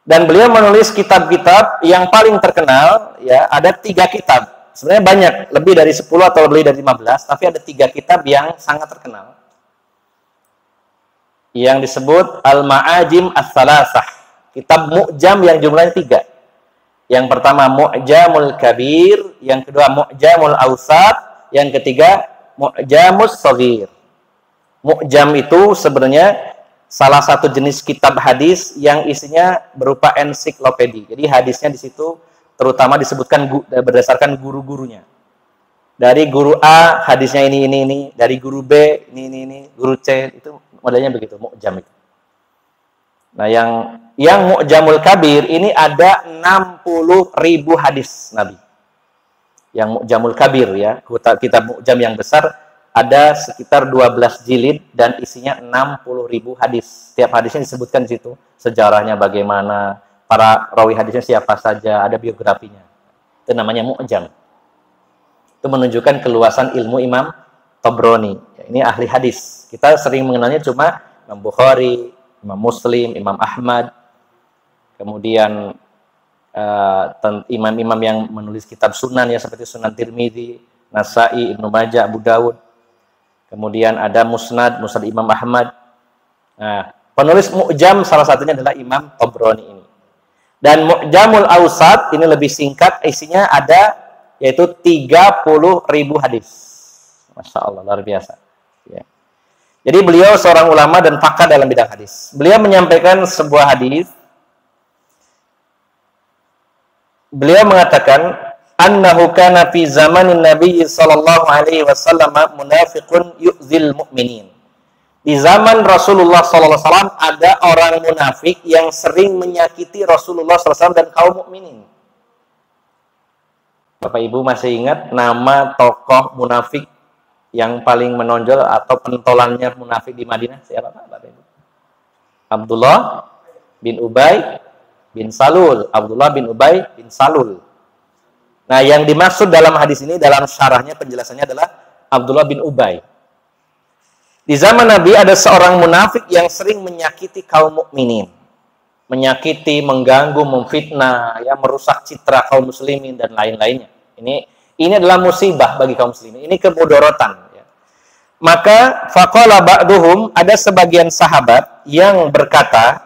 Dan beliau menulis kitab-kitab yang paling terkenal ya, ada 3 kitab. Sebenarnya banyak, lebih dari 10 atau lebih dari 15, tapi ada 3 kitab yang sangat terkenal. Yang disebut Al-Ma'ajim Ats-Tsalatsah. Kitab Mu'jam yang jumlahnya 3. Yang pertama Mu'jamul Kabir, yang kedua Mu'jamul Awsat, yang ketiga, Mu'jamus Shaghir. Mu'jam itu sebenarnya salah satu jenis kitab hadis yang isinya berupa ensiklopedi. Jadi hadisnya di situ terutama disebutkan berdasarkan guru-gurunya. Dari guru A hadisnya ini, dari guru B ini, guru C itu modelnya begitu, Mu'jam itu. Nah, yang Mu'jamul Kabir ini ada 60.000 hadis Nabi. Yang Mu'jamul Kabir ya, kitab Mu'jam yang besar ada sekitar 12 jilid dan isinya 60.000 hadis. Setiap hadisnya disebutkan di situ, sejarahnya bagaimana, para rawi hadisnya siapa saja, ada biografinya. Itu namanya Mu'jam. Itu menunjukkan keluasan ilmu Imam Tabrani. Ya, ini ahli hadis. Kita sering mengenalnya cuma Imam Bukhari, Imam Muslim, Imam Ahmad, kemudian imam-imam yang menulis kitab sunan ya seperti Sunan Tirmidzi, Nasai, Ibnu Majah, Abu Dawud. Kemudian ada Musnad Imam Ahmad. Nah, penulis Mu'jam salah satunya adalah Imam Tabrani ini. Dan Mu'jamul Awsat ini lebih singkat, isinya ada yaitu 30.000 hadis. Masya Allah, luar biasa. Ya. Jadi beliau seorang ulama dan pakar dalam bidang hadis. Beliau menyampaikan sebuah hadis. Beliau mengatakan, annahu kana fi zamanin Nabi sallallahu alaihi wasallam munafiqun yu'zil mu'minin. Di zaman Rasulullah sallallahu alaihi wasallam ada orang munafik yang sering menyakiti Rasulullah sallallahu alaihi wasallam dan kaum mukminin. Bapak Ibu masih ingat nama tokoh munafik yang paling menonjol atau pentolannya munafik di Madinah siapa Pak? Bapak Ibu? Abdullah bin Ubay bin Salul. Abdullah bin Ubay bin Salul. Nah, yang dimaksud dalam hadis ini dalam syarahnya penjelasannya adalah Abdullah bin Ubay. Di zaman Nabi ada seorang munafik yang sering menyakiti kaum mukminin. Menyakiti, mengganggu, memfitnah, ya, merusak citra kaum muslimin dan lain-lainnya. Ini adalah musibah bagi kaum muslimin. Ini kemudorotan, ya. Maka faqala ba'duhum, ada sebagian sahabat yang berkata,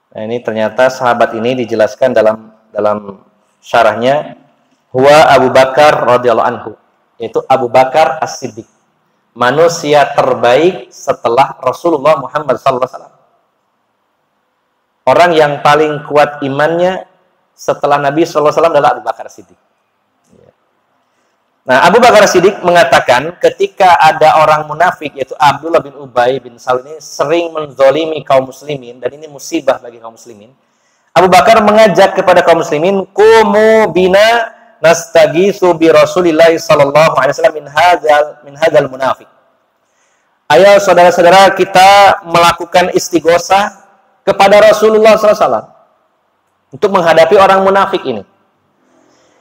nah ini ternyata sahabat ini dijelaskan dalam syarahnya, huwa Abu Bakar radhiyallahu anhu, yaitu Abu Bakar As-Siddiq, manusia terbaik setelah Rasulullah Muhammad SAW. Orang yang paling kuat imannya setelah Nabi SAW adalah Abu Bakar As-Siddiq. Nah, Abu Bakar As-Siddiq mengatakan ketika ada orang munafik yaitu Abdullah bin Ubay bin Salul ini sering menzolimi kaum muslimin, dan ini musibah bagi kaum muslimin, Abu Bakar mengajak kepada kaum muslimin, "Qumu bina nastagitsu bi Rasulillah sallallahu alaihi wasallam min hadzal munafiq." Ayo saudara-saudara kita melakukan istighosah kepada Rasulullah sallallahu alaihi wasallam untuk menghadapi orang munafik ini.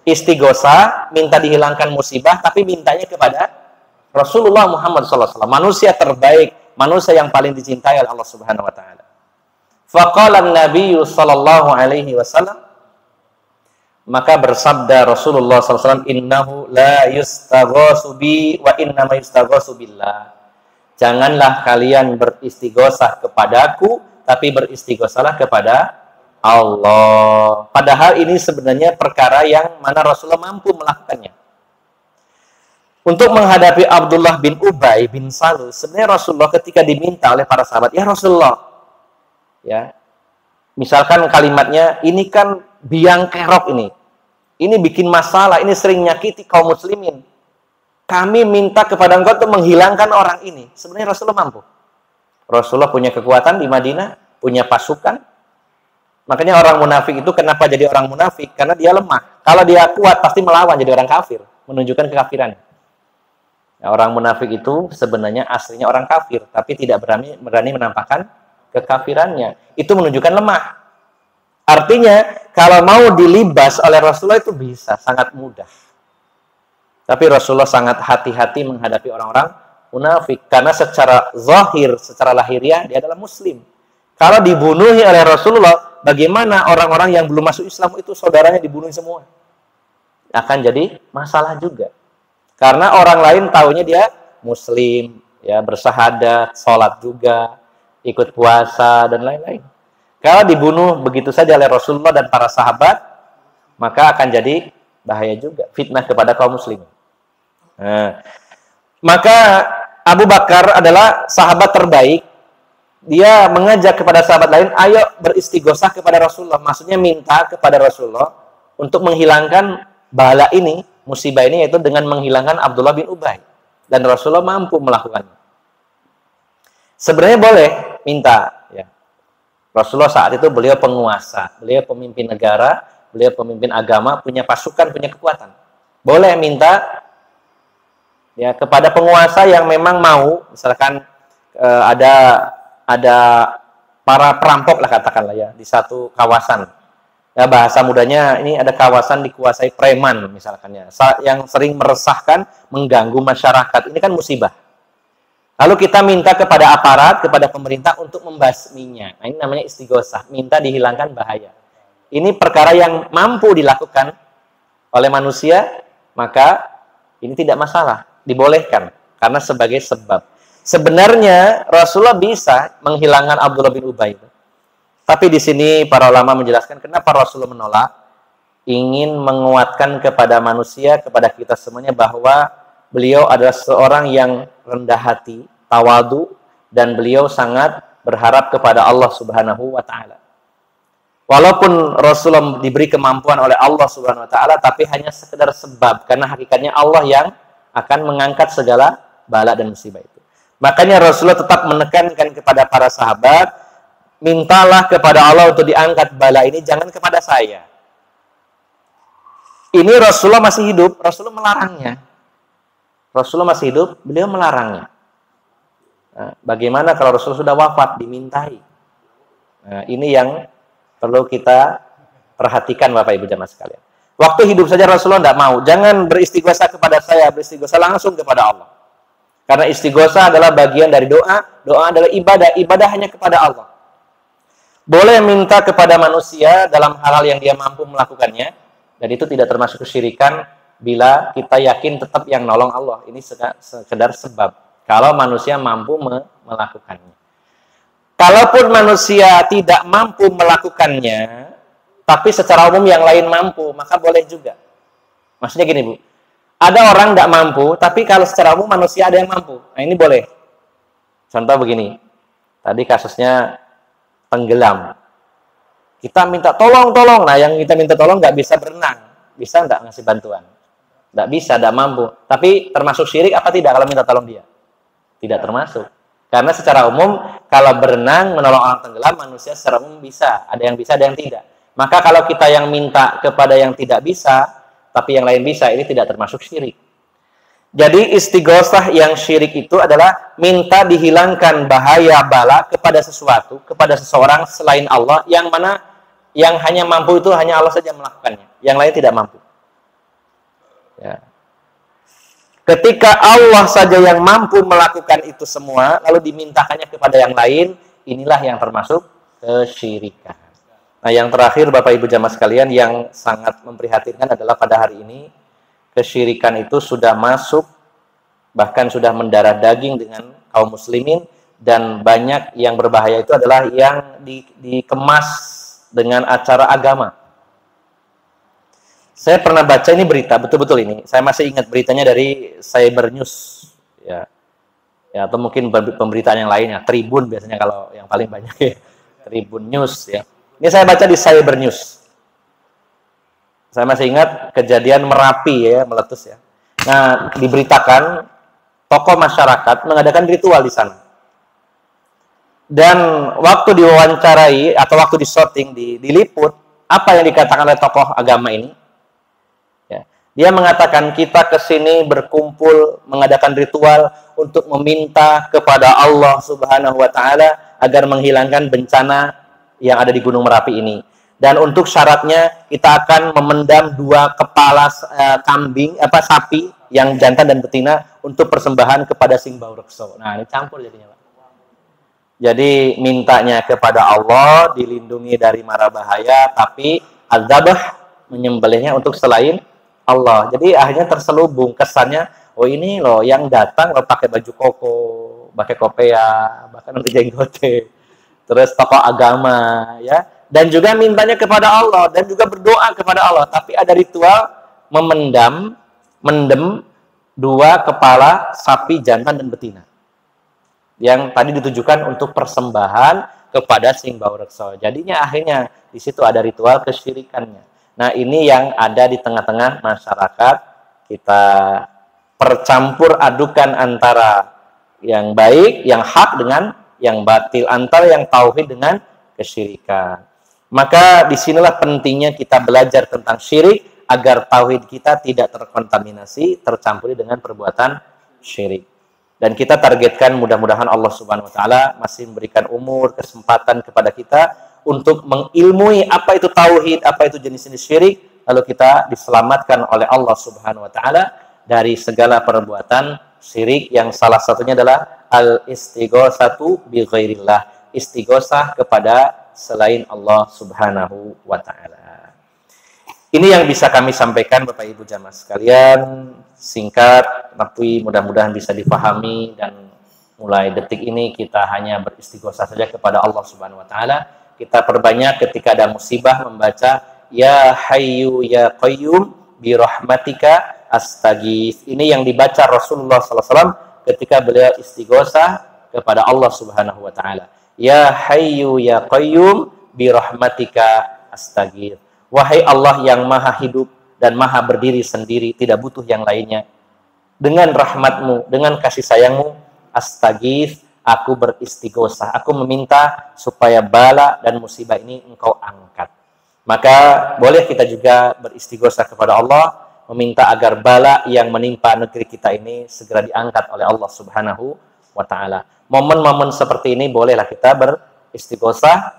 Istighosah, minta dihilangkan musibah, tapi mintanya kepada Rasulullah Muhammad SAW, manusia terbaik, manusia yang paling dicintai oleh Allah Subhanahu Wa Taala. Faqala Nabi Sallallahu Alaihi Wasallam, maka bersabda Rasulullah SAW, innahu la yustaghasu bi wa innama yustaghasu billah. Janganlah kalian beristighosah kepadaku, tapi beristighosahlah kepada Allah. Padahal ini sebenarnya perkara yang mana Rasulullah mampu melakukannya. Untuk menghadapi Abdullah bin Ubay bin Salul, sebenarnya Rasulullah ketika diminta oleh para sahabat, ya Rasulullah, ya, misalkan kalimatnya, ini kan biang kerok ini bikin masalah, ini sering nyakiti kaum muslimin. Kami minta kepada engkau untuk menghilangkan orang ini. Sebenarnya Rasulullah mampu. Rasulullah punya kekuatan di Madinah, punya pasukan. Makanya orang munafik itu kenapa jadi orang munafik? Karena dia lemah. Kalau dia kuat pasti melawan, jadi orang kafir, menunjukkan kekafiran. Nah, orang munafik itu sebenarnya aslinya orang kafir, tapi tidak berani menampakkan kekafirannya. Itu menunjukkan lemah. Artinya kalau mau dilibas oleh Rasulullah itu bisa, sangat mudah. Tapi Rasulullah sangat hati-hati menghadapi orang-orang munafik karena secara zahir, secara lahiriah dia adalah muslim. Kalau dibunuhi oleh Rasulullah, bagaimana orang-orang yang belum masuk Islam itu saudaranya dibunuh semua? Akan jadi masalah juga. Karena orang lain taunya dia muslim, ya, bersahadat, sholat juga, ikut puasa dan lain-lain. Kalau dibunuh begitu saja oleh Rasulullah dan para sahabat, maka akan jadi bahaya juga, fitnah kepada kaum muslimin. Nah, maka Abu Bakar adalah sahabat terbaik. Dia mengajak kepada sahabat lain, ayo beristighosah kepada Rasulullah. Maksudnya minta kepada Rasulullah untuk menghilangkan bala ini, musibah ini, yaitu dengan menghilangkan Abdullah bin Ubay. Dan Rasulullah mampu melakukannya. Sebenarnya boleh minta, ya. Rasulullah saat itu beliau penguasa, beliau pemimpin negara, beliau pemimpin agama, punya pasukan, punya kekuatan. Boleh minta, ya, kepada penguasa yang memang mau, misalkan ada para perampok lah katakanlah, ya, di satu kawasan. Ya, bahasa mudanya ini ada kawasan dikuasai preman misalkan, ya, yang sering meresahkan, mengganggu masyarakat. Ini kan musibah. Lalu kita minta kepada aparat, kepada pemerintah untuk membasminya. Nah, ini namanya istighosah, minta dihilangkan bahaya. Ini perkara yang mampu dilakukan oleh manusia, maka ini tidak masalah, dibolehkan karena sebagai sebab. Sebenarnya Rasulullah bisa menghilangkan Abdullah bin Ubay. Tapi di sini para ulama menjelaskan kenapa Rasulullah menolak, ingin menguatkan kepada manusia, kepada kita semuanya bahwa beliau adalah seorang yang rendah hati, tawadu, dan beliau sangat berharap kepada Allah Subhanahu wa taala. Walaupun Rasulullah diberi kemampuan oleh Allah Subhanahu wa taala, tapi hanya sekedar sebab, karena hakikatnya Allah yang akan mengangkat segala bala dan musibah itu. Makanya Rasulullah tetap menekankan kepada para sahabat, mintalah kepada Allah untuk diangkat bala ini, jangan kepada saya. Ini Rasulullah masih hidup, Rasulullah melarangnya. Rasulullah masih hidup, beliau melarangnya. Nah, bagaimana kalau Rasulullah sudah wafat, dimintai? Nah, ini yang perlu kita perhatikan Bapak Ibu jamaah sekalian. Waktu hidup saja Rasulullah tidak mau. Jangan beristighosah kepada saya, beristighosah langsung kepada Allah. Karena istighosah adalah bagian dari doa. Doa adalah ibadah. Ibadah hanya kepada Allah. Boleh minta kepada manusia dalam hal-hal yang dia mampu melakukannya. Dan itu tidak termasuk kesyirikan bila kita yakin tetap yang nolong Allah. Ini sekedar sebab. Kalau manusia mampu melakukannya. Kalaupun manusia tidak mampu melakukannya, tapi secara umum yang lain mampu, maka boleh juga. Maksudnya gini, Bu. Ada orang tidak mampu, tapi kalau secara umum manusia ada yang mampu. Nah, ini boleh. Contoh begini. Tadi kasusnya tenggelam. Kita minta tolong. Nah, yang kita minta tolong nggak bisa berenang. Bisa nggak ngasih bantuan? Nggak bisa, nggak mampu. Tapi termasuk syirik apa tidak kalau minta tolong dia? Tidak termasuk. Karena secara umum, kalau berenang, menolong orang tenggelam, manusia secara umum bisa. Ada yang bisa, ada yang tidak. Maka kalau kita yang minta kepada yang tidak bisa, tapi yang lain bisa, ini tidak termasuk syirik. Jadi istighosah yang syirik itu adalah minta dihilangkan bahaya bala kepada sesuatu, kepada seseorang selain Allah, yang mana yang hanya mampu itu hanya Allah saja melakukannya. Yang lain tidak mampu. Ya. Ketika Allah saja yang mampu melakukan itu semua, lalu dimintakannya kepada yang lain, inilah yang termasuk kesyirikan. Nah, yang terakhir Bapak Ibu jamaah sekalian yang sangat memprihatinkan adalah pada hari ini, kesyirikan itu sudah masuk, bahkan sudah mendarah daging dengan kaum muslimin, dan banyak yang berbahaya itu adalah yang dikemas dengan acara agama. Saya pernah baca ini berita, betul-betul ini. Saya masih ingat beritanya dari Cyber News, ya, atau mungkin pemberitaan yang lainnya. Tribun biasanya kalau yang paling banyak ya, Tribun News ya. Ini saya baca di Cyber News. Saya masih ingat kejadian Merapi ya, meletus ya. Nah, diberitakan tokoh masyarakat mengadakan ritual di sana. Dan waktu diwawancarai atau waktu disorting, diliput, apa yang dikatakan oleh tokoh agama ini? Dia mengatakan kita ke sini berkumpul mengadakan ritual untuk meminta kepada Allah Subhanahu wa taala agar menghilangkan bencana yang ada di Gunung Merapi ini. Dan untuk syaratnya kita akan memendam 2 kepala sapi yang jantan dan betina untuk persembahan kepada Sing Baurekso. Nah, ini campur jadinya, Pak. Jadi mintanya kepada Allah, dilindungi dari mara bahaya, tapi adzabah menyembelihnya untuk selain Allah. Jadi akhirnya terselubung kesannya, oh ini loh yang datang loh pakai baju koko, pakai kopea, bahkan nanti jenggote, terus tokoh agama, ya, dan juga mintanya kepada Allah dan juga berdoa kepada Allah. Tapi ada ritual mendem 2 kepala sapi jantan dan betina, yang tadi ditujukan untuk persembahan kepada Sing Baurekso. Jadinya akhirnya di situ ada ritual kesyirikannya. Nah, ini yang ada di tengah-tengah masyarakat. Kita percampur adukan antara yang baik, yang hak dengan yang batil, antara yang tauhid dengan kesyirikan. Maka disinilah pentingnya kita belajar tentang syirik agar tauhid kita tidak terkontaminasi, tercampuri dengan perbuatan syirik. Dan kita targetkan mudah-mudahan Allah Subhanahu wa taala masih memberikan umur, kesempatan kepada kita untuk mengilmui apa itu tauhid, apa itu jenis-jenis syirik, lalu kita diselamatkan oleh Allah Subhanahu wa taala dari segala perbuatan syirik, yang salah satunya adalah al-istighosatu bi ghairillah, istighosah kepada selain Allah Subhanahu wa taala. Ini yang bisa kami sampaikan Bapak Ibu jamaah sekalian, singkat tapi mudah-mudahan bisa dipahami, dan mulai detik ini kita hanya beristighosah saja kepada Allah Subhanahu wa taala. Kita perbanyak ketika ada musibah membaca Ya Hayyu Ya Qayyum bi rahmatika astaghits. Ini yang dibaca Rasulullah SAW ketika beliau istighosah kepada Allah Subhanahu wa taala. Ya Hayyu Ya Qayyum bi rahmatika astaghith. Wahai Allah yang maha hidup dan maha berdiri sendiri, tidak butuh yang lainnya. Dengan rahmatmu, dengan kasih sayangmu, astaghith, aku beristighosah. Aku meminta supaya bala dan musibah ini engkau angkat. Maka boleh kita juga beristighosah kepada Allah, meminta agar bala yang menimpa negeri kita ini segera diangkat oleh Allah Subhanahu wa ta'ala. Momen-momen seperti ini bolehlah kita beristighosah,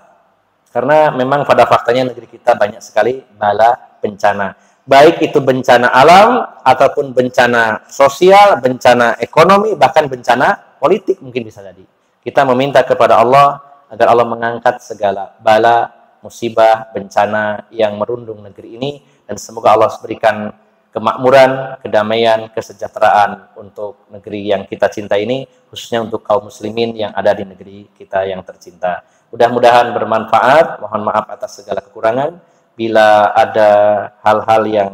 karena memang pada faktanya negeri kita banyak sekali bala, bencana. Baik itu bencana alam, ataupun bencana sosial, bencana ekonomi, bahkan bencana politik mungkin bisa jadi. Kita meminta kepada Allah agar Allah mengangkat segala bala, musibah, bencana yang merundung negeri ini, dan semoga Allah berikan kemakmuran, kedamaian, kesejahteraan untuk negeri yang kita cinta ini, khususnya untuk kaum muslimin yang ada di negeri kita yang tercinta. Mudah-mudahan bermanfaat. Mohon maaf atas segala kekurangan. Bila ada hal-hal yang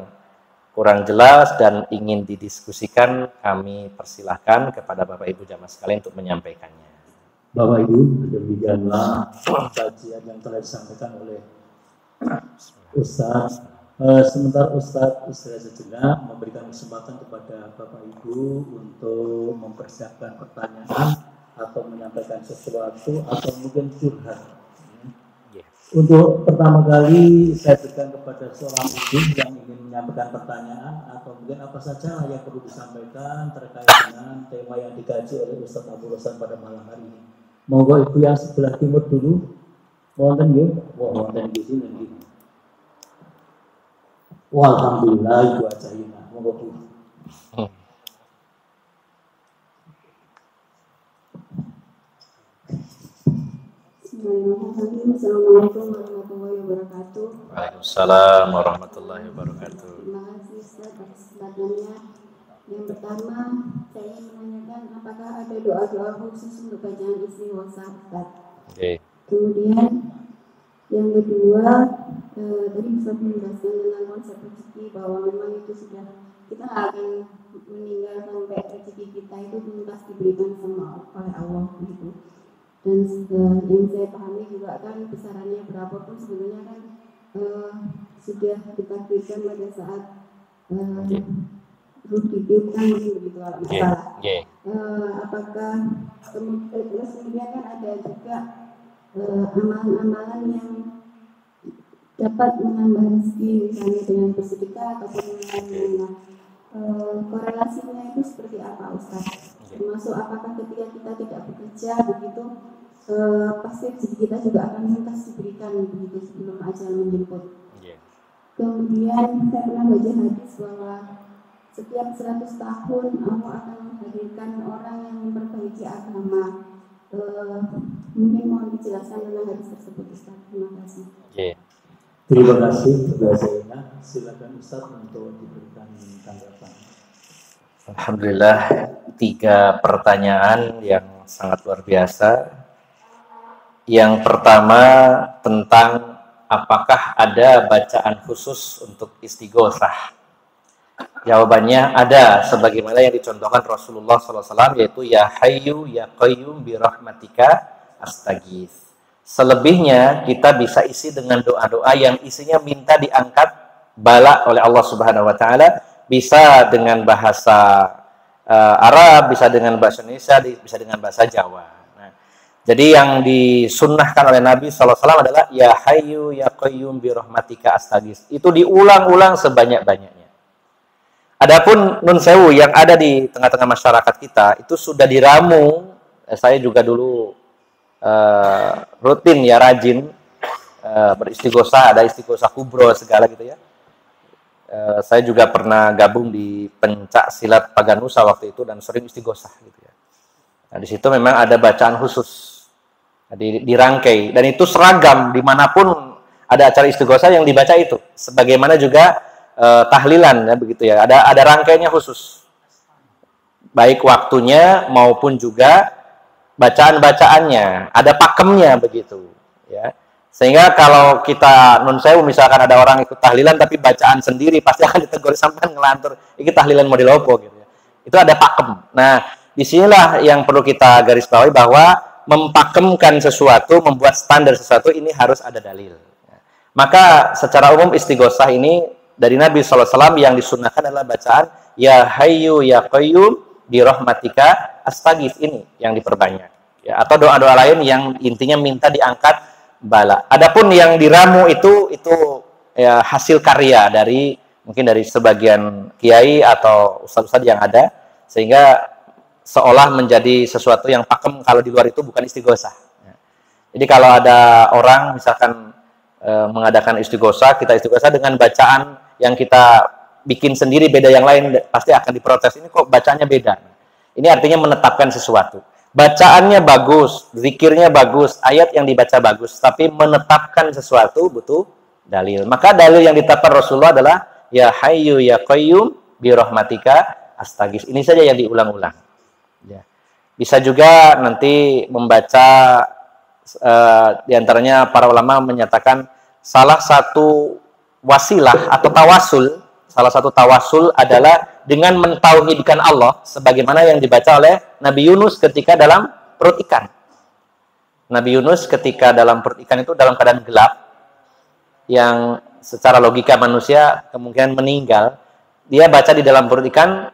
kurang jelas dan ingin didiskusikan, kami persilahkan kepada Bapak Ibu jamaah sekalian untuk menyampaikannya. Bapak Ibu, demikianlah kajian yang telah disampaikan oleh Ustaz. Sementara Ustaz istirahat sejenak, memberikan kesempatan kepada Bapak Ibu untuk mempersiapkan pertanyaan atau menyampaikan sesuatu atau mungkin curhat. Untuk pertama kali saya berikan kepada seorang ibu yang ingin menyampaikan pertanyaan atau mungkin apa saja yang perlu disampaikan terkait dengan tema yang dikaji oleh Ustaz Abu Rosan pada malam hari ini. Monggo ibu yang sebelah timur dulu. Wonten nggih? Wonten di sini. Alhamdulillah ibu Ajaina. Monggo Bu. Bismillahirrahmanirrahim. Assalamualaikum warahmatullahi wabarakatuh. Waalaikumsalam warahmatullahi wabarakatuh. Terima kasih Ustaz atas kesempatannya. Yang pertama, saya ingin menanyakan apakah ada doa-doa khusus untuk bacaan istighosah Ustaz? Okay. Kemudian yang kedua, tadi bisa menjelaskan tentang konsep rezeki, bahwa memang itu sudah kita akan meninggal sampai rezeki kita itu tuntas diberikan sama oleh Allah gitu. Dan yang saya pahami juga kan besarannya berapapun sebenarnya kan sudah ditakdirkan pada saat ruh ditiupkan mungkin begitu kalau nggak salah. Apakah kemudian kan ada juga amalan-amalan yang dapat menambah rezeki misalnya dengan bersedekah ataupun dengan korelasinya itu seperti apa Ustaz? Termasuk apakah ketika kita tidak bekerja begitu pasti rezeki kita juga akan tuntas diberikan begitu sebelum ajal menjemput. Kemudian saya pernah baca hadis bahwa setiap 100 tahun Allah akan menghadirkan orang yang memperbaiki agama. Mungkin mohon dijelaskan tentang hadis tersebut Ustaz. Terima kasih. Terima kasih Mbak Zaina. Silakan Ustaz untuk diberikan tanggapan. Alhamdulillah, 3 pertanyaan yang sangat luar biasa. Yang pertama tentang apakah ada bacaan khusus untuk istighosah. Jawabannya ada, sebagaimana yang dicontohkan Rasulullah SAW, yaitu ya hayyu ya qayyum bi rahmatika astaghith. Selebihnya kita bisa isi dengan doa-doa yang isinya minta diangkat bala oleh Allah Subhanahu wa taala, bisa dengan bahasa Arab, bisa dengan bahasa Indonesia, bisa dengan bahasa Jawa. Nah, jadi yang disunnahkan oleh Nabi SAW adalah ya hayyu ya qayyum bi rahmatika astaghith. Itu diulang-ulang sebanyak-banyaknya. Adapun nun sewu yang ada di tengah-tengah masyarakat kita itu sudah diramu. Saya juga dulu rutin ya rajin beristighosah, ada istighosah kubro segala gitu ya. Saya juga pernah gabung di pencak silat Paganusa waktu itu dan sering istighosah gitu ya. Nah, di situ memang ada bacaan khusus dirangkai dan itu seragam dimanapun ada acara istighosah yang dibaca itu. Sebagaimana juga tahlilan ya begitu ya. Ada rangkainya khusus. Baik waktunya maupun juga bacaan-bacaannya, ada pakemnya begitu ya. Sehingga kalau kita nun sewu misalkan ada orang ikut tahlilan tapi bacaan sendiri pasti akan ditegur sampean ngelantur, iki tahlilan model opo gitu ya. Itu ada pakem. Nah, disinilah yang perlu kita garis bawahi bahwa mempakemkan sesuatu, membuat standar sesuatu ini harus ada dalil. Maka secara umum istighosah ini dari Nabi SAW yang disunnahkan adalah bacaan Ya Hayyu Ya Qayyum bi rahmatika astaghits, ini yang diperbanyak. Ya, atau doa-doa lain yang intinya minta diangkat bala. Adapun yang diramu itu ya, hasil karya dari mungkin dari sebagian kiai atau ustadz-ustadz yang ada, sehingga seolah menjadi sesuatu yang pakem kalau di luar itu bukan istighosah. Ya. Jadi kalau ada orang misalkan mengadakan istighosah, kita istighosah dengan bacaan yang kita bikin sendiri beda yang lain, pasti akan diprotes. Ini kok bacaannya beda. Ini artinya menetapkan sesuatu. Bacaannya bagus, zikirnya bagus, ayat yang dibaca bagus, tapi menetapkan sesuatu butuh dalil. Maka dalil yang ditetapkan Rasulullah adalah Ya Hayyu Ya Qayyum bi rahmatika astaghits. Ini saja yang diulang-ulang. Ya. Bisa juga nanti membaca diantaranya para ulama menyatakan salah satu wasilah atau tawasul, salah satu tawasul adalah dengan mentauhidkan Allah sebagaimana yang dibaca oleh Nabi Yunus ketika dalam perut ikan. Nabi Yunus ketika dalam perut ikan itu dalam keadaan gelap, yang secara logika manusia kemungkinan meninggal, dia baca di dalam perut ikan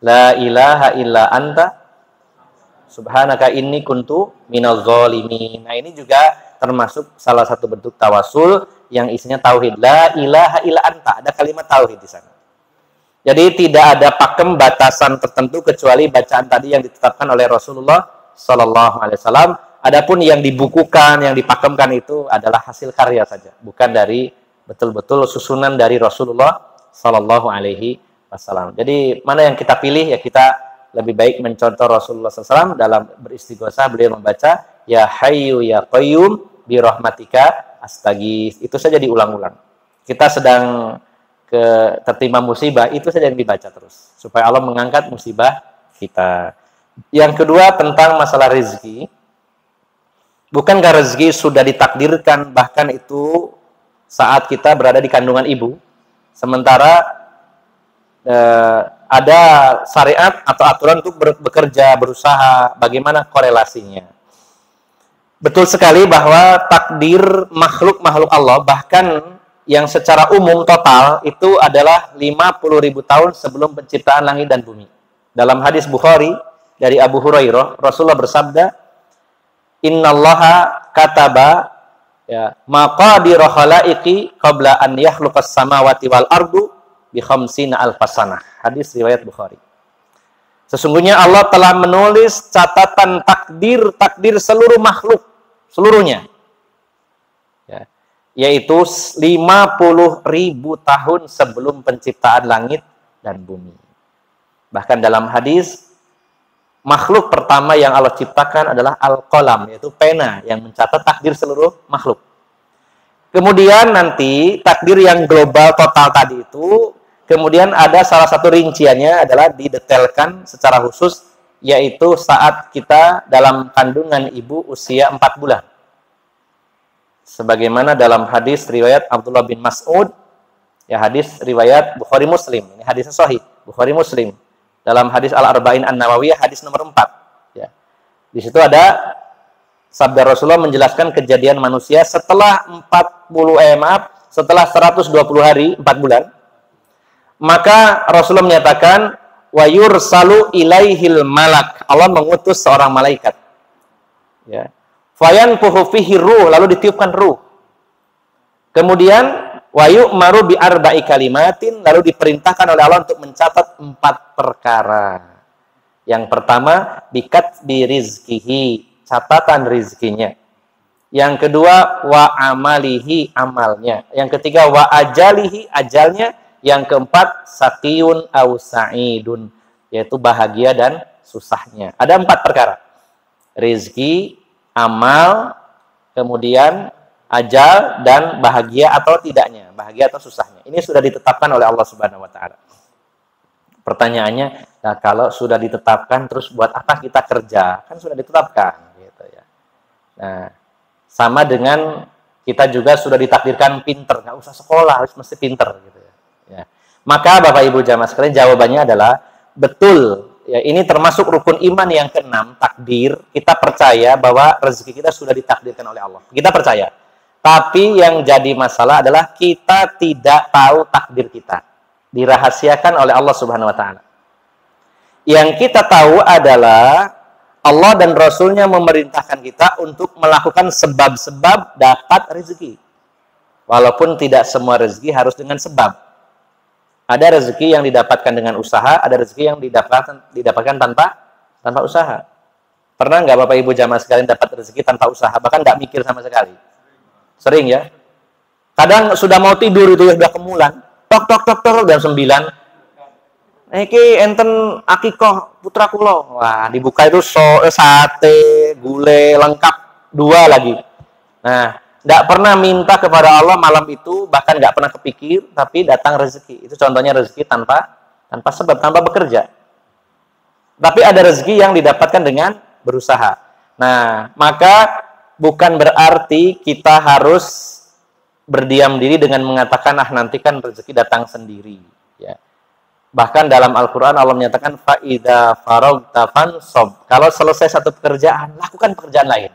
La ilaha illa anta subhanaka inni kuntu minaz zalimin. Nah, ini juga termasuk salah satu bentuk tawasul yang isinya tauhid. La ilaha illa anta, ada kalimat tauhid di sana. Jadi tidak ada pakem batasan tertentu kecuali bacaan tadi yang ditetapkan oleh Rasulullah sallallahu alaihi wasallam. Adapun yang dibukukan, yang dipakemkan itu adalah hasil karya saja, bukan dari betul-betul susunan dari Rasulullah sallallahu alaihi wasallam. Jadi mana yang kita pilih, ya kita lebih baik mencontoh Rasulullah SAW dalam beristighosah. Beliau membaca Ya Hayyu Ya Qayyum bi rahmatika astaghits. Itu saja diulang-ulang. Kita sedang tertimpa musibah, itu saja yang dibaca terus supaya Allah mengangkat musibah kita. Yang kedua tentang masalah rezeki. Bukankah rezeki sudah ditakdirkan bahkan itu saat kita berada di kandungan ibu? Sementara ada syariat atau aturan untuk bekerja, berusaha, bagaimana korelasinya. Betul sekali bahwa takdir makhluk-makhluk Allah, bahkan yang secara umum total, itu adalah 50.000 tahun sebelum penciptaan langit dan bumi. Dalam hadis Bukhari, dari Abu Hurairah, Rasulullah bersabda, Innallaha kataba maqadir khalaiqi qabla an yakhluqas samawati wal ardu bi khamsina alfasanah. Hadis riwayat Bukhari. Sesungguhnya Allah telah menulis catatan takdir seluruh makhluk, seluruhnya. Ya, yaitu 50.000 tahun sebelum penciptaan langit dan bumi. Bahkan dalam hadis, makhluk pertama yang Allah ciptakan adalah al-qalam, yaitu pena yang mencatat takdir seluruh makhluk. Kemudian nanti takdir yang global total tadi itu, kemudian ada salah satu rinciannya adalah didetailkan secara khusus, yaitu saat kita dalam kandungan ibu usia 4 bulan. Sebagaimana dalam hadis riwayat Abdullah bin Mas'ud, ya hadis riwayat Bukhari Muslim. Ini hadisnya sahih, Bukhari Muslim. Dalam hadis Al-Arba'in An-Nawawiyah hadis nomor 4. Ya. Di situ ada sabda Rasulullah menjelaskan kejadian manusia setelah 120 hari, 4 bulan. Maka Rasulullah menyatakan wa yursalu ilaihil malak. Allah mengutus seorang malaikat. Ya. Fayanfuhu fihi ruh, lalu ditiupkan ruh. Kemudian wa yu'maru bi arba'i kalimatin, lalu diperintahkan oleh Allah untuk mencatat 4 perkara. Yang pertama, bikatbi rizkihi, catatan rizkinya. Yang kedua, wa amalihi, amalnya. Yang ketiga, wa ajalihi, ajalnya. Yang keempat, sakiyun au sa'idun, yaitu bahagia dan susahnya. Ada 4 perkara. Rizki, amal, kemudian ajal, dan bahagia atau tidaknya. Bahagia atau susahnya. Ini sudah ditetapkan oleh Allah Subhanahu wa Ta'ala. Pertanyaannya, nah kalau sudah ditetapkan, terus buat apa kita kerja? Kan sudah ditetapkan. Gitu ya. Nah, sama dengan kita juga sudah ditakdirkan pinter. Nggak usah sekolah, harus mesti pinter. Gitu ya. Ya. Maka Bapak Ibu jamaah sekalian, jawabannya adalah betul. Ya, ini termasuk rukun iman yang ke-6, takdir. Kita percaya bahwa rezeki kita sudah ditakdirkan oleh Allah. Kita percaya. Tapi yang jadi masalah adalah kita tidak tahu takdir kita. Dirahasiakan oleh Allah Subhanahu wa taala. Yang kita tahu adalah Allah dan Rasulnya memerintahkan kita untuk melakukan sebab-sebab dapat rezeki. Walaupun tidak semua rezeki harus dengan sebab. Ada rezeki yang didapatkan dengan usaha, ada rezeki yang didapatkan tanpa usaha. Pernah nggak Bapak Ibu jamaah sekalian dapat rezeki tanpa usaha, bahkan nggak mikir sama sekali? Sering ya? Kadang sudah mau tidur itu ya sudah kemulan. Tok jam 9. Iki enten akikoh putra kulo. Wah, dibuka itu sate, gulai lengkap 2 lagi. Nah, tidak pernah minta kepada Allah malam itu, bahkan nggak pernah kepikir, tapi datang rezeki. Itu contohnya rezeki tanpa sebab, tanpa bekerja. Tapi ada rezeki yang didapatkan dengan berusaha. Nah, maka bukan berarti kita harus berdiam diri dengan mengatakan nanti kan rezeki datang sendiri. Ya. Bahkan dalam Al-Quran Allah menyatakan fa'idha faragta fansob. Kalau selesai satu pekerjaan, lakukan pekerjaan lain.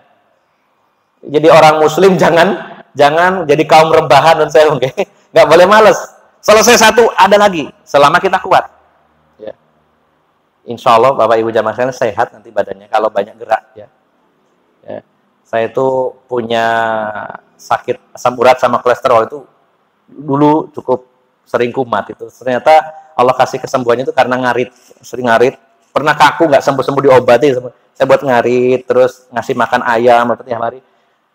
Jadi orang muslim jangan jadi kaum rebahan dan saya nggak boleh males. Selesai satu ada lagi selama kita kuat. Ya. Insya Allah Bapak Ibu jamaah sekalian sehat nanti badannya kalau banyak gerak ya. Ya. Saya itu punya sakit asam urat sama kolesterol itu dulu cukup sering kumat itu. Ternyata Allah kasih kesembuhannya itu karena ngarit, sering ngarit. Pernah kaku nggak sembuh-sembuh diobati. Saya buat ngarit, terus ngasih makan ayam tiap hari.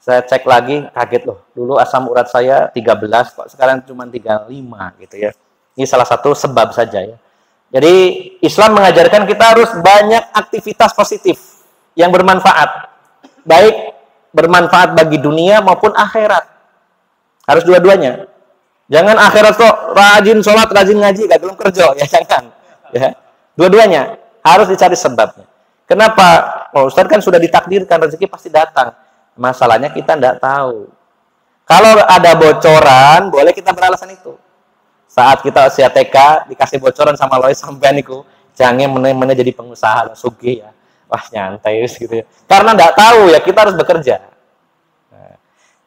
Saya cek lagi, kaget loh. Dulu asam urat saya 13, kok sekarang cuma 35 gitu ya. Ini salah satu sebab saja ya. Jadi Islam mengajarkan kita harus banyak aktivitas positif yang bermanfaat. Baik bermanfaat bagi dunia maupun akhirat. Harus dua-duanya. Jangan akhirat kok rajin sholat, rajin ngaji, gak belum kerja. Ya jangan. Ya. Dua-duanya harus dicari sebabnya. Kenapa? Oh, Ustaz kan sudah ditakdirkan rezeki pasti datang. Masalahnya kita tidak tahu. Kalau ada bocoran, boleh kita beralasan itu. Saat kita usia TK, dikasih bocoran sama Lois sampean niku, jangan mana jadi pengusaha sugih ya. Wah nyantai gitu ya. Karena tidak tahu ya kita harus bekerja. Nah,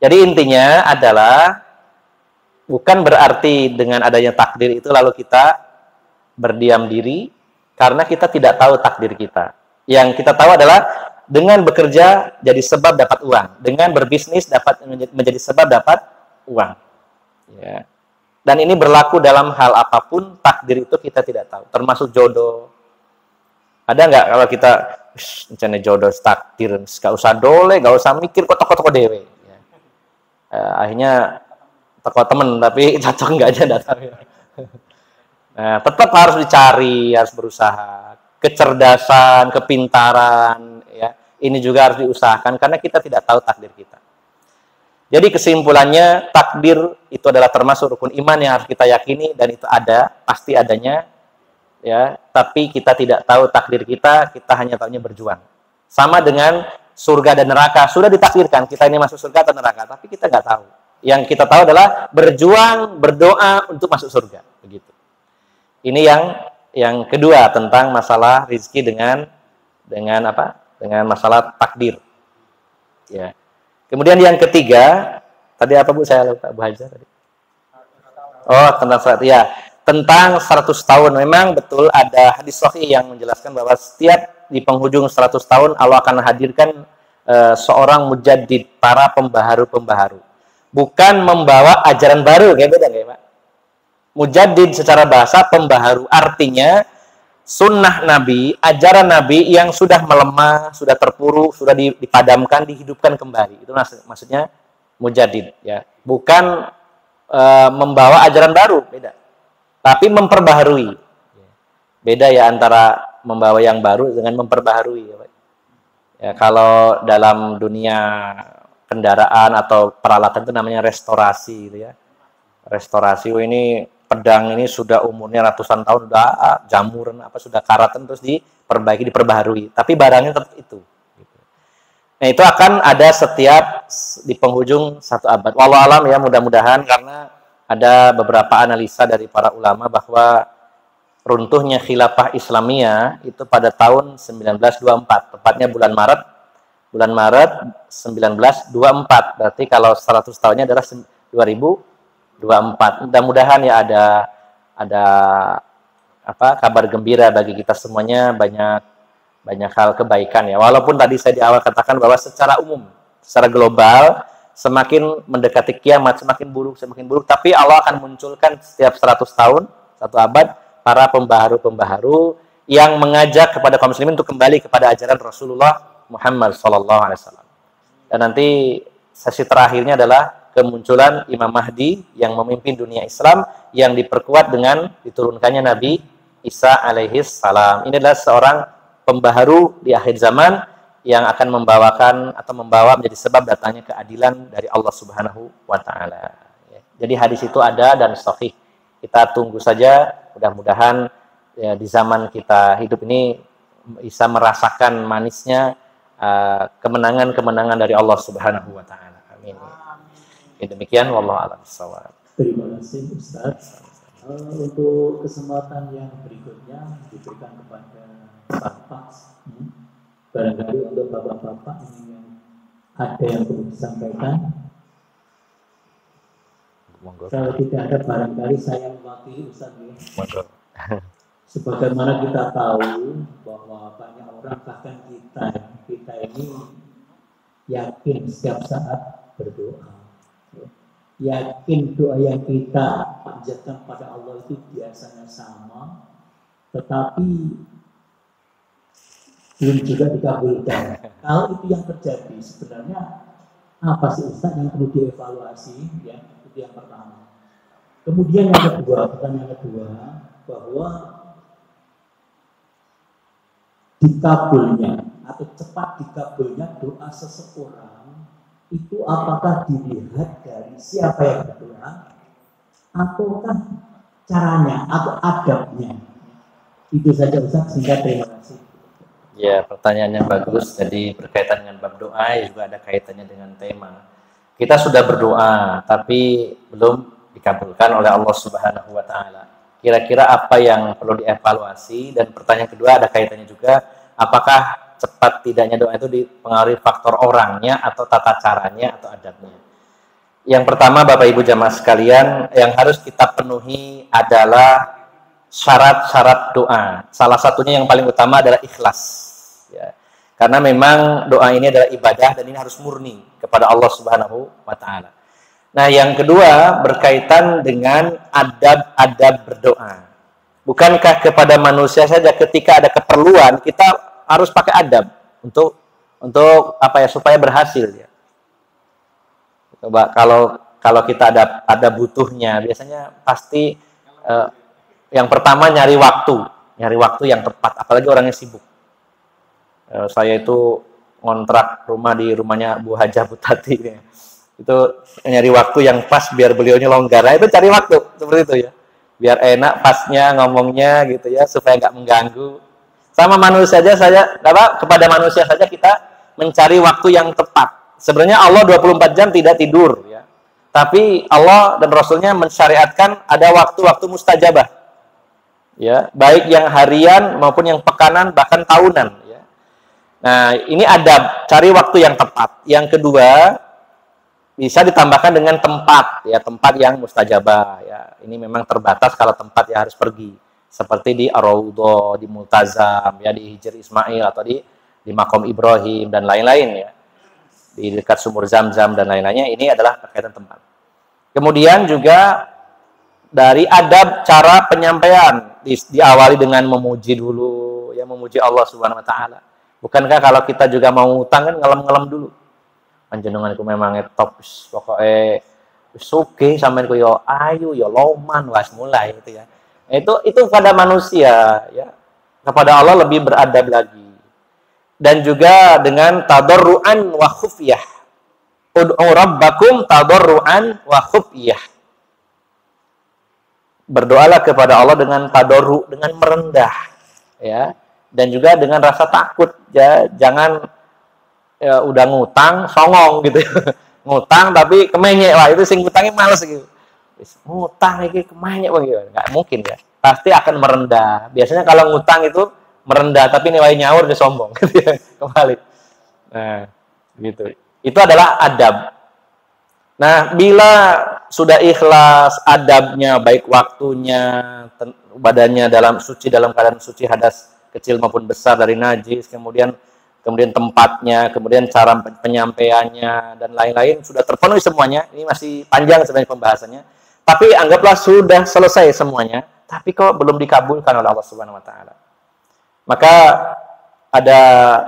jadi intinya adalah bukan berarti dengan adanya takdir itu lalu kita berdiam diri karena kita tidak tahu takdir kita. Yang kita tahu adalah dengan bekerja jadi sebab dapat uang, dengan berbisnis dapat menjadi sebab dapat uang. Ya. Dan ini berlaku dalam hal apapun, takdir itu kita tidak tahu, termasuk jodoh. Ada nggak kalau kita rencana jodoh takdir, nggak usah dole, nggak usah mikir kok toko dewe. Ya. Akhirnya toko temen tapi cocok nggak aja datangnya. Nah, tetap harus dicari, harus berusaha, kecerdasan, kepintaran, ya. Ini juga harus diusahakan karena kita tidak tahu takdir kita. Jadi kesimpulannya takdir itu adalah termasuk rukun iman yang harus kita yakini dan itu ada, pasti adanya. Ya, tapi kita tidak tahu takdir kita hanya tahunya berjuang. Sama dengan surga dan neraka, sudah ditakdirkan kita ini masuk surga atau neraka, tapi kita nggak tahu. Yang kita tahu adalah berjuang, berdoa untuk masuk surga, begitu. Ini yang kedua tentang masalah rezeki dengan apa? Dengan masalah takdir. Ya. Kemudian yang ketiga, tadi apa Bu? Saya lupa, Bu Hajar tadi. Oh, tentang 100 tahun. Memang betul ada hadis sahih yang menjelaskan bahwa setiap di penghujung 100 tahun Allah akan hadirkan seorang mujaddid, para pembaharu-pembaharu. Bukan membawa ajaran baru, kayak beda kayak Pak. Mujaddid secara bahasa pembaharu, artinya sunnah Nabi, ajaran Nabi yang sudah melemah, sudah terpuruk, sudah dipadamkan, dihidupkan kembali. Itu maksudnya mujaddid, ya. Bukan membawa ajaran baru, beda. Tapi memperbaharui. Beda ya antara membawa yang baru dengan memperbaharui. Ya, kalau dalam dunia kendaraan atau peralatan itu namanya restorasi, gitu ya. Restorasi, ini pedang ini sudah umurnya ratusan tahun, sudah jamuran apa sudah karatan terus diperbaiki, diperbaharui. Tapi barangnya tetap itu. Nah itu akan ada setiap di penghujung 1 abad. Wallahu alam ya, mudah-mudahan karena ada beberapa analisa dari para ulama bahwa runtuhnya khilafah Islamiyah itu pada tahun 1924, tepatnya bulan Maret bulan Maret 1924. Berarti kalau 100 tahunnya adalah 2024. Mudah-mudahan ya ada kabar gembira bagi kita semuanya, banyak hal kebaikan ya. Walaupun tadi saya di awal katakan bahwa secara umum, secara global semakin mendekati kiamat semakin buruk, tapi Allah akan munculkan setiap 100 tahun, 1 abad para pembaharu yang mengajak kepada kaum muslimin untuk kembali kepada ajaran Rasulullah Muhammad SAW. Dan nanti sesi terakhirnya adalah kemunculan Imam Mahdi yang memimpin dunia Islam, yang diperkuat dengan diturunkannya Nabi Isa alaihis salam. Ini adalah seorang pembaharu di akhir zaman yang akan membawa menjadi sebab datangnya keadilan dari Allah Subhanahu wa taala. Jadi hadis itu ada dan sahih. Kita tunggu saja, mudah-mudahan ya, di zaman kita hidup ini bisa merasakan manisnya kemenangan-kemenangan dari Allah Subhanahu wa taala. Amin. Demikian wallahu a'lam bishawab. Terima kasih Ustaz. Untuk kesempatan yang berikutnya diberikan kepada Bapak. Barangkali untuk bapak-bapak ini yang ada yang perlu disampaikan. Kalau tidak ada, barangkali saya mewakili Ustaz ya. Sebagaimana kita tahu bahwa banyak orang, bahkan kita ini yakin setiap saat berdoa. Yakin doa yang kita panjatkan pada Allah itu biasanya sama, tetapi belum juga dikabulkan. Kalau itu yang terjadi, sebenarnya apa sih Ustaz yang perlu dievaluasi? Ya, itu yang pertama. Kemudian yang kedua, pertanyaan kedua, bahwa dikabulnya atau cepat dikabulnya doa seseorang itu apakah dilihat dari siapa yang berdoa, ataukah caranya atau adabnya? Itu saja Ustaz, singkat, terima kasih. Ya, pertanyaannya bagus. Jadi berkaitan dengan bab doa juga ada kaitannya dengan tema. Kita sudah berdoa tapi belum dikabulkan oleh Allah Subhanahu wa taala. Kira-kira apa yang perlu dievaluasi? Dan pertanyaan kedua ada kaitannya juga, apakah cepat tidaknya doa itu dipengaruhi faktor orangnya atau tata caranya atau adabnya? Yang pertama, Bapak Ibu jamaah sekalian, yang harus kita penuhi adalah syarat-syarat doa. Salah satunya yang paling utama adalah ikhlas. Ya. Karena memang doa ini adalah ibadah dan ini harus murni kepada Allah Subhanahu wa taala. Nah, yang kedua berkaitan dengan adab-adab berdoa. Bukankah kepada manusia saja ketika ada keperluan kita harus pakai adab untuk apa ya, supaya berhasil ya. Coba kalau kita ada butuhnya, biasanya pasti yang pertama nyari waktu yang tepat, apalagi orang yang sibuk. Saya itu ngontrak rumah di rumahnya Bu Hajah Butati ya. Itu nyari waktu yang pas biar beliaunya longgar. Nah, itu cari waktu seperti itu ya, biar enak pasnya ngomongnya gitu ya, supaya nggak mengganggu. Sama manusia saja kepada manusia saja kita mencari waktu yang tepat. Sebenarnya Allah 24 jam tidak tidur ya, tapi Allah dan Rasulnya mensyariatkan ada waktu-waktu mustajabah ya, baik yang harian maupun yang pekanan bahkan tahunan ya. Nah, ini adab, cari waktu yang tepat. Yang kedua, bisa ditambahkan dengan tempat ya, tempat yang mustajabah ya. Ini memang terbatas kalau tempat ya harus pergi, seperti di Ar-Raudhah, di Multazam ya, di Hijr Ismail atau di Maqam Ibrahim dan lain-lain ya, di dekat sumur Zam-Zam dan lain-lainnya. Ini adalah berkaitan tempat. Kemudian juga dari adab cara penyampaian, diawali dengan memuji dulu ya, memuji Allah Subhanahu wa taala. Bukankah kalau kita juga mau ngutang kan ngelem-ngelem dulu, panjenenganku memang top pokoknya suke sampean ku yo ayu yo loman was mulai gitu ya. Itu pada manusia ya. Kepada Allah lebih beradab lagi. Dan juga dengan tadarruan wa khufyah. Ud'u rabbakum tadarruan wa khufyah. Berdoalah kepada Allah dengan tadarru, dengan merendah ya. Dan juga dengan rasa takut ya, jangan ya, udah ngutang songong gitu. Ngutang tapi kemenyek, wah itu sing ngutangnya males gitu. Ngutang iki kemenyek begitu. Enggak mungkin ya. Pasti akan merendah. Biasanya kalau ngutang itu merendah, tapi nilai nyaur dia sombong gitu ya. Kembali. Nah, Gitu. Itu adalah adab. Nah, bila sudah ikhlas, adabnya, baik waktunya, badannya dalam keadaan suci hadas kecil maupun besar dari najis, kemudian tempatnya, kemudian cara penyampaiannya dan lain-lain sudah terpenuhi semuanya. Ini masih panjang sebenarnya pembahasannya. Tapi anggaplah sudah selesai semuanya, tapi kok belum dikabulkan oleh Allah Subhanahu wa taala. Maka ada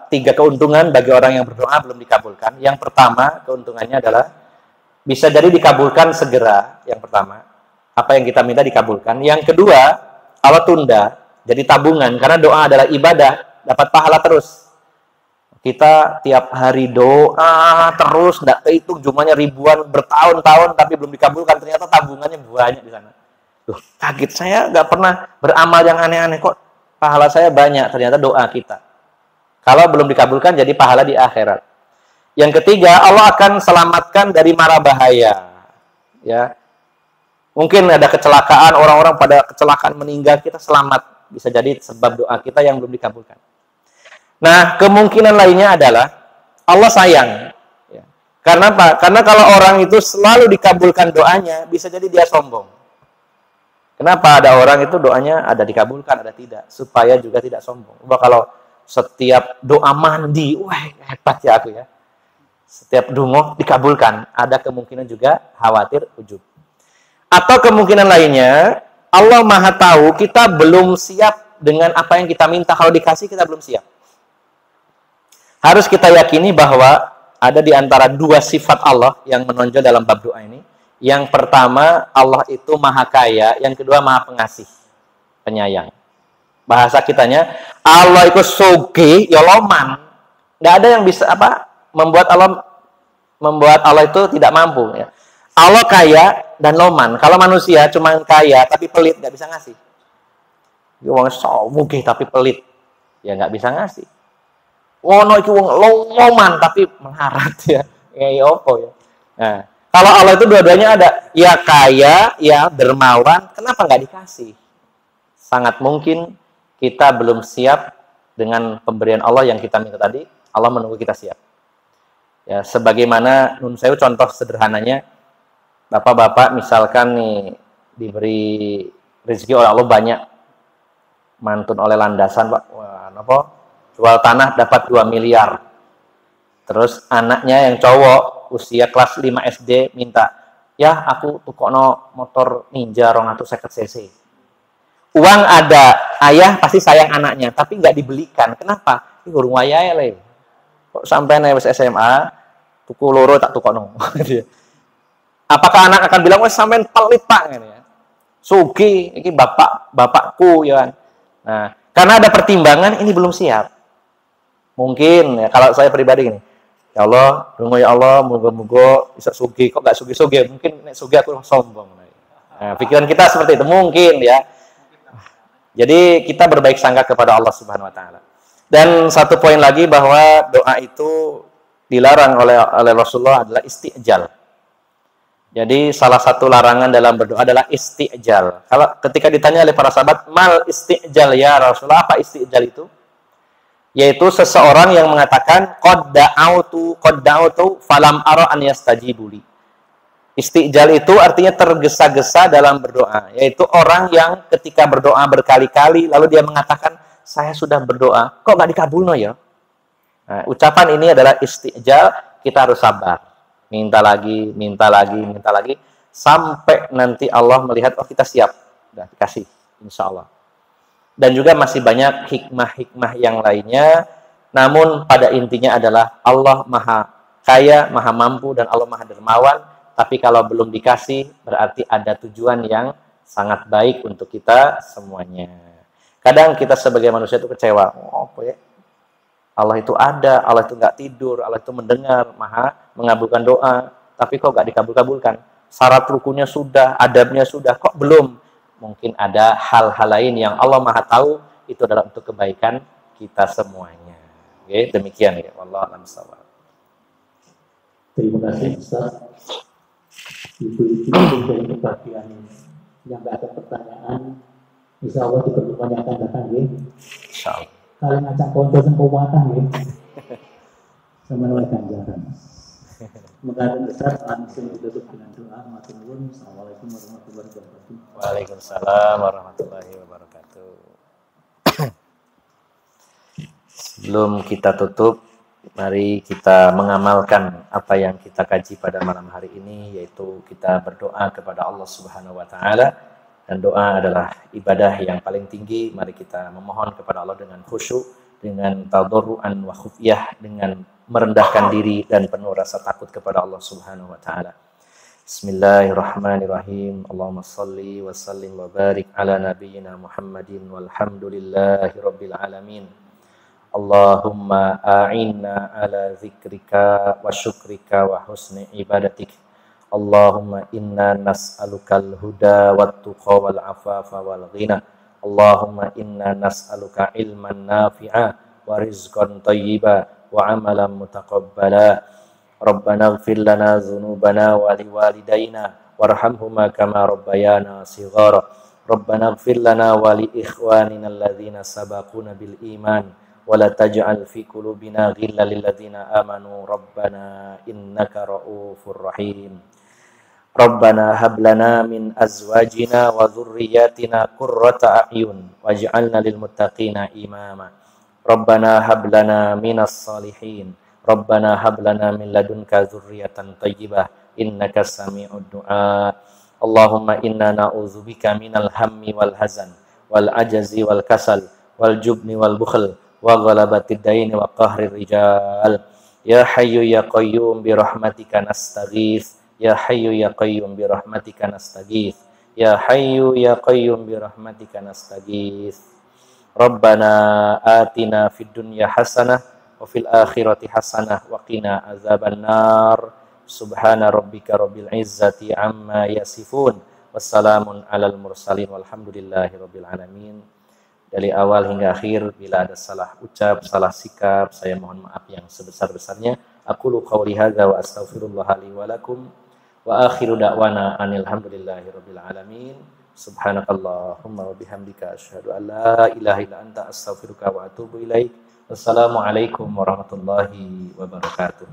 3 keuntungan bagi orang yang berdoa belum dikabulkan. Yang pertama, keuntungannya adalah bisa jadi dikabulkan segera. Yang pertama, apa yang kita minta dikabulkan. Yang kedua, Allah tunda, jadi tabungan. Karena doa adalah ibadah, dapat pahala terus. Kita tiap hari doa terus, nggak kehitung jumlahnya ribuan, bertahun-tahun, tapi belum dikabulkan. Ternyata tabungannya banyak di sana. Tuh, kaget, saya nggak pernah beramal yang aneh-aneh kok. Pahala saya banyak, ternyata doa kita. Kalau belum dikabulkan, jadi pahala di akhirat. Yang ketiga, Allah akan selamatkan dari mara bahaya. Ya, mungkin ada kecelakaan, orang-orang pada kecelakaan meninggal, kita selamat. Bisa jadi sebab doa kita yang belum dikabulkan. Nah, kemungkinan lainnya adalah Allah sayang. Ya. Karena apa? Karena kalau orang itu selalu dikabulkan doanya, bisa jadi dia sombong. Kenapa ada orang itu doanya ada dikabulkan, ada tidak? Supaya juga tidak sombong. Kalau setiap doa mandi, wah hebat ya aku ya. Setiap dungo dikabulkan, ada kemungkinan juga khawatir ujub. Atau kemungkinan lainnya, Allah Maha tahu kita belum siap dengan apa yang kita minta. Kalau dikasih kita belum siap. Harus kita yakini bahwa ada di antara 2 sifat Allah yang menonjol dalam bab doa ini. Yang pertama, Allah itu Maha Kaya. Yang kedua, Maha Pengasih, penyayang. Bahasa kitanya, Allah itu soge, ya loman. Nggak ada yang bisa membuat Allah itu tidak mampu. Ya. Allah kaya dan loman. Kalau manusia cuma kaya tapi pelit, nggak bisa ngasih. Wong soge tapi pelit, ya nggak bisa ngasih. Wono iki wong loman tapi melarat ya. Ya opo ya. Nah, kalau Allah itu dua-duanya ada, ya kaya, ya dermawan, kenapa nggak dikasih? Sangat mungkin kita belum siap dengan pemberian Allah yang kita minta tadi. Allah menunggu kita siap. Ya, sebagaimana nun sewu contoh sederhananya, bapak-bapak misalkan nih diberi rezeki oleh Allah banyak, mantun oleh landasan, Pak. Wah, apa? Jual tanah dapat 2 miliar. Terus anaknya yang cowok usia kelas 5 SD minta, "Ya, aku tukokno motor Ninja 250 cc." Uang ada, ayah pasti sayang anaknya, tapi nggak dibelikan. Kenapa? Ini urung wayahe le. Kok sampai nek wis SMA, tuku loro tak tukokno. Apakah anak akan bilang, "Wes sampean pelit, Pak," ngene ya. Sugi, iki bapakku ya kan. Nah, karena ada pertimbangan ini belum siap. Mungkin ya kalau saya pribadi gini, ya Allah, dungo ya Allah, moga-moga bisa sugi, kok nggak sugi-sugi, mungkin nek sugi aku sombong. Nah, pikiran kita seperti itu mungkin ya. Jadi kita berbaik sangka kepada Allah Subhanahu wa taala. Dan satu poin lagi bahwa doa itu dilarang oleh Rasulullah adalah isti'jal. Jadi salah satu larangan dalam berdoa adalah isti'jal. Kalau ketika ditanya oleh para sahabat, "Mal isti'jal ya Rasulullah?" Apa isti'jal itu? Yaitu seseorang yang mengatakan qad da'autu falam ara an yastajibu li. Isti'jal itu artinya tergesa-gesa dalam berdoa, yaitu orang yang ketika berdoa berkali-kali lalu dia mengatakan, "Saya sudah berdoa, kok nggak dikabulno ya?" Nah, ucapan ini adalah isti'jal, kita harus sabar. Minta lagi sampai nanti Allah melihat, oh kita siap, udah dikasih insyaallah. Dan juga masih banyak hikmah-hikmah yang lainnya. Namun pada intinya adalah Allah Maha Kaya, Maha Mampu, dan Allah Maha Dermawan. Tapi kalau belum dikasih, berarti ada tujuan yang sangat baik untuk kita semuanya. Kadang kita sebagai manusia itu kecewa. Oh, apa ya? Allah itu ada, Allah itu nggak tidur, Allah itu mendengar, Maha mengabulkan doa. Tapi kok nggak dikabul-kabulkan? Syarat rukunnya sudah, adabnya sudah, kok belum? Mungkin ada hal-hal lain yang Allah Maha tahu, itu adalah untuk kebaikan kita semuanya. Oke, demikian ya. Wallahu a'lam bishawab. Terima kasih Ustaz. Ibu-ibu dari kebahagiaan yang nggak ada pertanyaan, insya Allah di pertemuan yang akan datang ya. Insya Allah. Kalian ngajak konco sing kuwatan ya. sama oleh ganjaran. Semoga Ustaz langsung ditutup dengan doa. Assalamualaikum warahmatullahi wabarakatuh. Waalaikumsalam warahmatullahi wabarakatuh. Sebelum kita tutup, mari kita mengamalkan apa yang kita kaji pada malam hari ini, yaitu kita berdoa kepada Allah Subhanahu wa taala. Dan doa adalah ibadah yang paling tinggi. Mari kita memohon kepada Allah dengan khusyuk, dengan tadarruan wa khufyah, dengan merendahkan diri dan penuh rasa takut kepada Allah Subhanahu wa taala. Bismillahirrahmanirrahim. Allahumma shalli wa sallim wa barik ala nabiyyina Muhammadin walhamdulillahi rabbil alamin. Allahumma a'inna ala zikrika wa syukrika wa husni ibadatik. Allahumma inna nas'alukal huda wat tuqa wal afafa wal ghina. Allahumma inna nas'aluka ilman nafi'a wa rizqan thayyiba wa amalan mutaqabbala. Rabbana ighfir lana dhunubana wa liwalidayna warhamhuma kama rabbayana shighara. Rabbana ighfir lana wa li ikhwanina alladhina sabaquna bil iman wa la taj'al fi qulubina ghillan lil ladzina amanu rabbana innaka ra'ufur rahim. Rabbana hab lana min azwajina wa dhurriyyatina qurrata a'yun waj'alna lil muttaqina imama. Rabbana hab lana minas salihin. Rabbana hab lana min ladunka dzurriyyatan thayyibah innaka sami'ud du'a. Allahumma inna na'udzubika minal hammi wal hazan wal ajzi wal kasal wal jubni wal bukhl wa ghalabatid daini wa qahrir rijal. Ya hayyu ya qayyum bi rahmatika nastaghits. Ya hayyu ya qayyum bi rahmatika nastaghits. Ya hayyu ya qayyum bi rahmatika nastaghits. Rabbana atina fid dunya hasanah wa fil akhirati hasanah wa qina azabannar. Subhana rabbika rabbil izzati amma yasifun. Wassalamun alal mursalin walhamdulillahi rabbil alamin. Dari awal hingga akhir, bila ada salah ucap, salah sikap, saya mohon maaf yang sebesar-besarnya. Aqulu qawli hadza wa astaghfirullah li wa lakum. Wa akhiru da'wana anil hamdulillahi rabbil alamin. Subhanakallahumma wa bihamdika asyhadu an la ilaha illa anta astaghfiruka wa atubu ilaik. Wassalamualaikum warahmatullahi wabarakatuh.